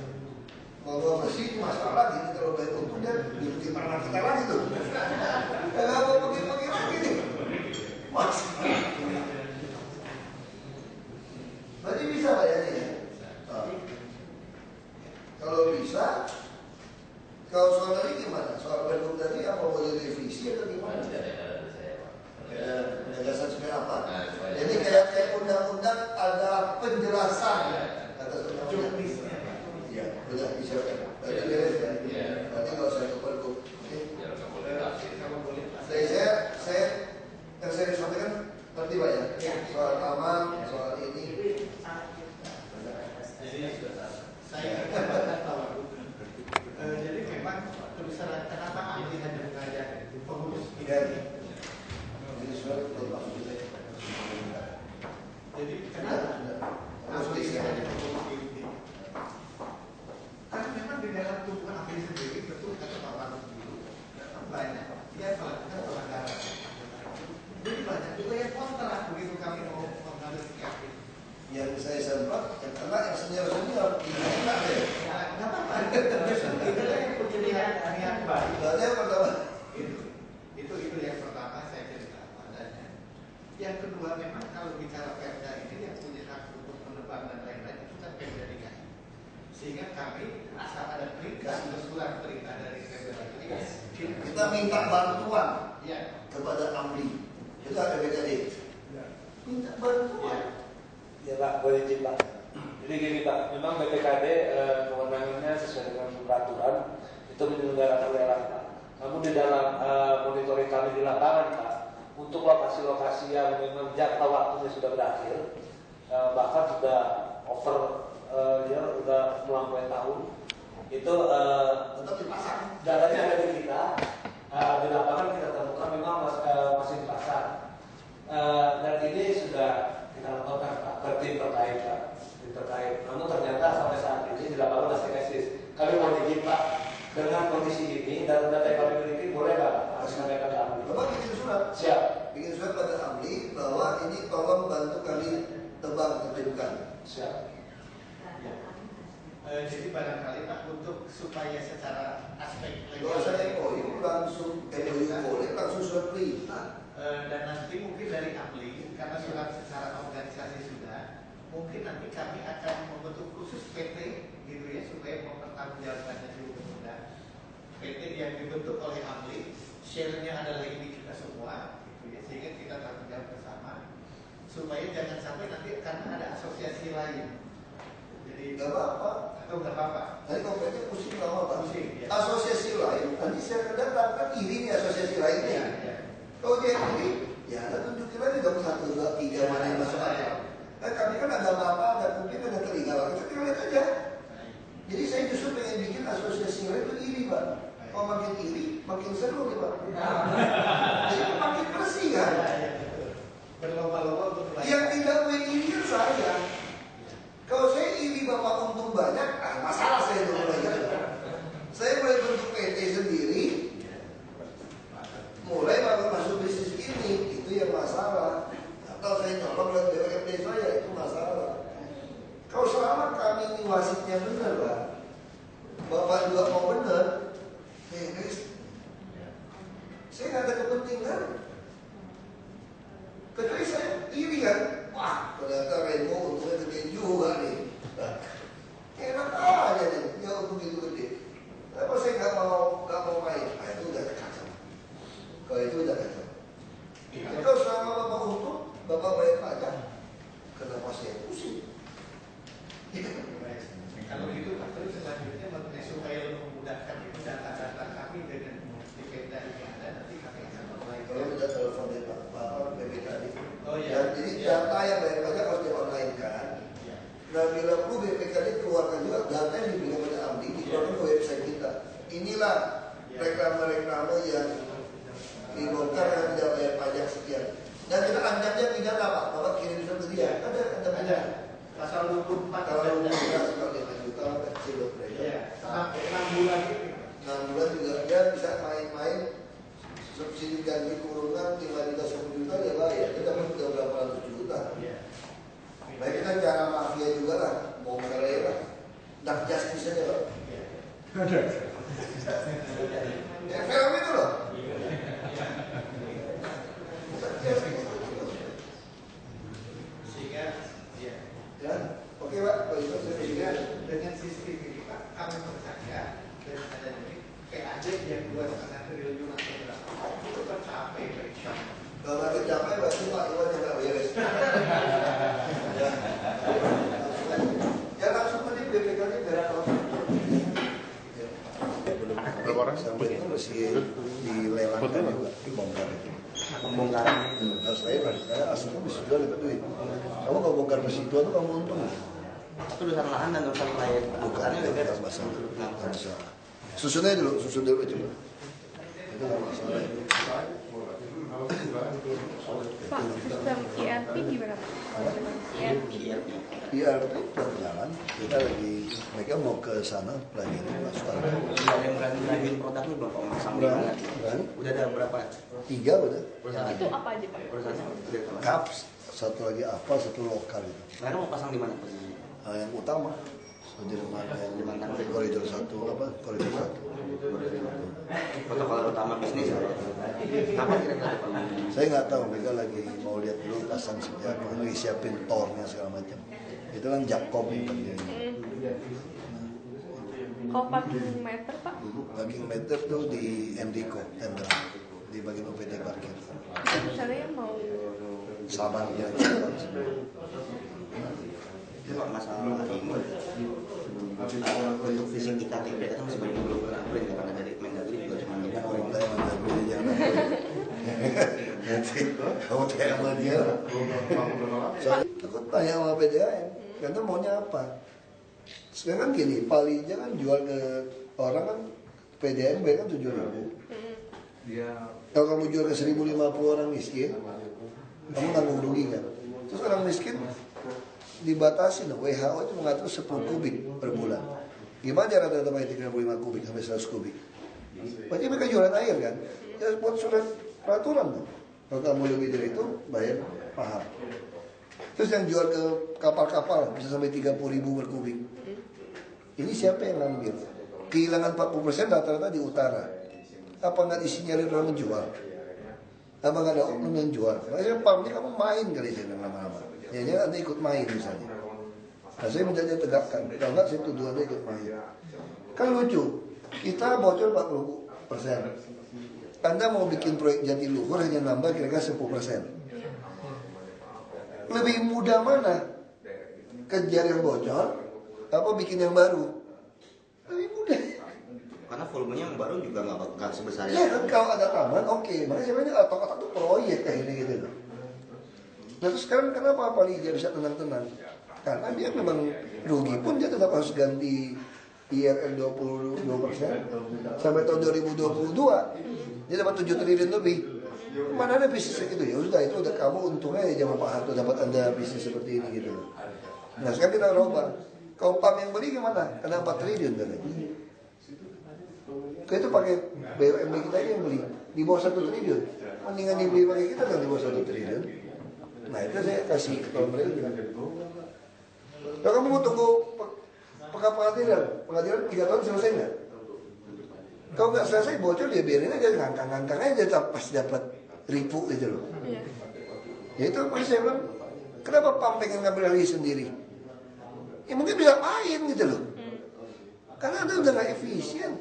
Kalau bersih masalah gini, kalau baik untung dia dudukin tangan kita lagi tuh. Enggak mau pergi-pergi lagi nih. Mas. Berarti bisa bayarnya ya? Kalau bisa, kalau soal tadi gimana? Soal Bandung tadi apa boleh revisi atau gimana? Penjelasan sebenarnya apa? Jadi kayak undang-undang ada penjelasan atas undang-undang. Iya, sudah bisa. Berarti beres kan? Berarti kalau saya kepergok. Saya yang saya disampaikan ngerti Pak ya? Soal taman, soal ini. Jadi memang tulisan kenapa ahli hanya mengajak pengurus Iya. Jadi kenapa ahli hanya pengurus inti? Karena memang di dalam tubuh ahli sendiri betul kata Pak Wali dulu banyak dia melakukan pelanggaran. Jadi banyak juga yang kontra begitu kami mau mengambil sikap. Yang saya sempat, yang kena yang senior-senior, enak deh. Nggak apa-apa. Itu yang penjelian niat baik. Berarti yang pertama. Itu yang pertama saya cerita padanya. Yang kedua memang kalau bicara Perda ini yang punya hak untuk menebang dan lain-lain itu kan Perda DKI. Sehingga kami asal ada perintah, surat perintah dari Perda DKI. Kita minta bantuan Ya. kepada AMLI. Itu ada BKD. Minta bantuan. Ya Pak, boleh izin Pak. Jadi gini Pak, memang BPKD kewenangannya sesuai dengan peraturan itu menyelenggarakan lelang Pak. Namun di dalam monitoring kami di lapangan Pak, untuk lokasi-lokasi yang memang jangka waktunya sudah berakhir, bahkan sudah over, sudah melampaui tahun, itu Tetap dipasang. datanya ada di kita. Di lapangan kita temukan memang masih dipasang. Dan ini sudah kita lakukan Pak, ke tim terkait Pak, tim terkait. Namun ternyata sampai saat ini di lapangan masih eksis. Kami mau izin Pak, dengan kondisi ini dan data yang kami miliki boleh nggak Pak sampaikan ke AMLI? Bapak bikin surat. Siap. Bikin surat pada AMLI bahwa ini tolong bantu kami tebang tertibkan. Siap. Jadi barangkali Pak untuk supaya secara aspek Kalau saya MOU langsung boleh langsung surat perintah. dan nanti mungkin dari AMLI karena surat secara organisasi sudah, mungkin nanti kami akan membentuk khusus PT gitu ya supaya mempertanggungjawabkannya lebih mudah. PT yang dibentuk oleh AMLI, share-nya adalah ini kita semua, gitu ya, sehingga kita tanggung jawab bersama supaya jangan sampai nanti karena ada asosiasi lain. Jadi Gak apa-apa. atau nggak apa-apa. Nanti kompetnya pusing lama Pak. Pusing, ya. Asosiasi lain, nanti saya kedatang kan iri nih asosiasi lainnya. Ya. Kalau dia iri, ya ada tunjukin lagi dong 1, 2, 3 mana yang masuk akal. Nah, kami kan ada mapa, ada mungkin ada telinga, kita tinggal lihat aja. Jadi saya justru pengen bikin asosiasi lain itu iri Pak. Kalau makin iri, makin seru nih Pak. Jadi makin bersih kan. Berlomba-lomba untuk Yang tidak iri kan saya. Kalau saya iri Bapak untung banyak, masalah saya dulu lagi. iri kan? Wah, ternyata Rainbow untungnya gede juga nih. Enak aja nih, dia untung itu gede. Kenapa saya nggak mau main? Nah, itu udah kacau. Kalau itu udah kacau. Kalau selama Bapak untung, Bapak bayar pajak, kenapa saya pusing? Kalau gitu Pak, terus selanjutnya supaya memudahkan itu data-data kami dengan BPKD yang ada, nanti kami akan mulai. Kalau tidak telepon dari Bapak BPKD. Oh iya. Jadi data yang bayar pajak harus di-online kan. Nah, bila perlu BPKD keluarkan juga data yang diberikan pada Amdi dikeluarkan ke website kita. Inilah reklame-reklame yang dibongkar yang tidak bayar pajak sekian. Dan kita ancamnya pidana Pak, Bapak kirim ke dia. Ada. Pasal 24 Kalau sekali 5 juta kecil loh mereka. Iya, sampai 6 bulan ini. 6 bulan juga dia bisa main-main subsidi ganti kurungan 5 juta 10 juta dia bayar. Dia dapat udah berapa ratus juta. Iya. Baik kita cara mafia juga lah, mau mereka dark justice aja Pak. Ya film itu loh. Sehingga Ya, oke Pak, kalau itu saya sehingga dengan sistem ini Pak, kami percaya dengan adanya ini PAD yang 2,5 triliun atau berapa itu tercapai Pak Insya Allah. kalau nggak tercapai berarti Pak Iwan yang nggak beres. Ya langsung tadi BPKD beres langsung. Berapa orang? Sampai itu masih dilelangkan juga, dibongkar itu. Pembongkaran Harus saya aslinya bisa jual dapat duit. Kamu kalau bongkar mesin tua tuh kamu untung. itu urusan lahan dan urusan lain. Bukannya Bukannya nggak masalah. Susun aja dulu, susun dulu coba. Itu nggak masalah. Pak, sistem IRP gimana Pak? IRP. IRP udah jalan. Kita lagi, mereka mau ke sana pelajari masukan. Ada yang berani produknya belum pemasang di mana? Berani? Udah ada berapa? 3 udah. Itu apa aja Pak? Perusahaannya udah kemas. Cups, satu lagi apa, satu lokal itu. Sekarang mau pasang di mana posisinya? Yang utama Sudirman yang koridor 1 apa? Koridor 1. Protokol utama bisnis. Apa kira-kira Pak? Saya nggak tahu, mereka lagi mau lihat dulu pasang sejak lagi siapin tornya segala macam. Itu kan Jakob yang kerjanya. Kalau parking meter Pak? Parking meter tuh di Enrico Tender di bagian OPD parkir. Misalnya mau Sabar ya. Itu Pak, masalah ini untuk fisik IKTP kan masih banyak belum print karena dari Mendagri juga cuma ini. Kalau saya Mendagri jangan. Nanti kamu tanya sama dia. Soalnya aku tanya sama PDAM, karena maunya apa? Sekarang kan gini, Palija kan jual ke orang kan PDAM bayar kan 7.000. Kalau kamu jual ke 1.050 orang miskin, kamu nanggung rugi kan? Terus orang miskin dibatasi, WHO itu mengatur 10 kubik per bulan. Gimana rata-rata pakai 35 kubik sampai 100 kubik? Berarti mereka jualan air kan? Ya buat surat peraturan tuh. Kalau kamu lebih dari itu bayar paham. Terus yang jual ke kapal-kapal bisa sampai 30.000 per kubik. Ini siapa yang ngambil? Kehilangan 40% rata-rata di utara. Apa nggak disinyalir orang menjual? Apa nggak ada oknum yang jual? Makanya Pak, ini kamu main kali saya lama-lama. Ya Anda ikut main misalnya. Nah saya minta dia tegakkan. Kalau nggak saya tuduh Anda ikut main. Kan lucu. Kita bocor 40%. Anda mau bikin proyek Jatiluhur hanya nambah kira-kira 10%. Lebih mudah mana? Kejar yang bocor apa bikin yang baru? Lebih mudah. Karena volumenya yang baru juga nggak bakal sebesar Ya kan kalau ada taman oke. Makanya sebenarnya otak-otak itu proyek kayak gini gitu loh. Nah terus sekarang kenapa Palija bisa tenang-tenang? Karena dia memang rugi pun dia tetap harus ganti IRR 22% sampai tahun 2022 dia dapat 7 triliun lebih. Mana ada bisnis gitu ya? Sudah itu udah kamu untungnya ya zaman Pak Harto dapat Anda bisnis seperti ini gitu. Nah sekarang kita robah. Kalau PAM yang beli gimana? Kena 4 triliun kan? Kita itu pakai BUMD kita aja yang beli di bawah 1 triliun. Mendingan dibeli pakai kita kan di bawah 1 triliun. Nah itu saya kasih ke mereka. Kalau kamu mau tunggu pengadilan 3 tahun selesai nggak? Kalau nggak selesai bocor dia biarin aja ngangkang aja pas dapat ripu gitu loh. Ya itu makanya saya bilang, kenapa PAM pengen ngambil alih sendiri? Ya mungkin bisa main gitu loh. Karena Anda udah gak efisien.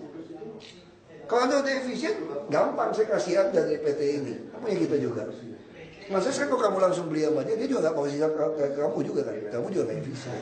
Kalau Anda udah efisien, gampang saya kasih Anda dari PT ini. Kamu ya gitu juga. Maksudnya kalau kamu langsung beli sama dia juga gak mau kasih kamu juga kan. Kamu juga gak efisien.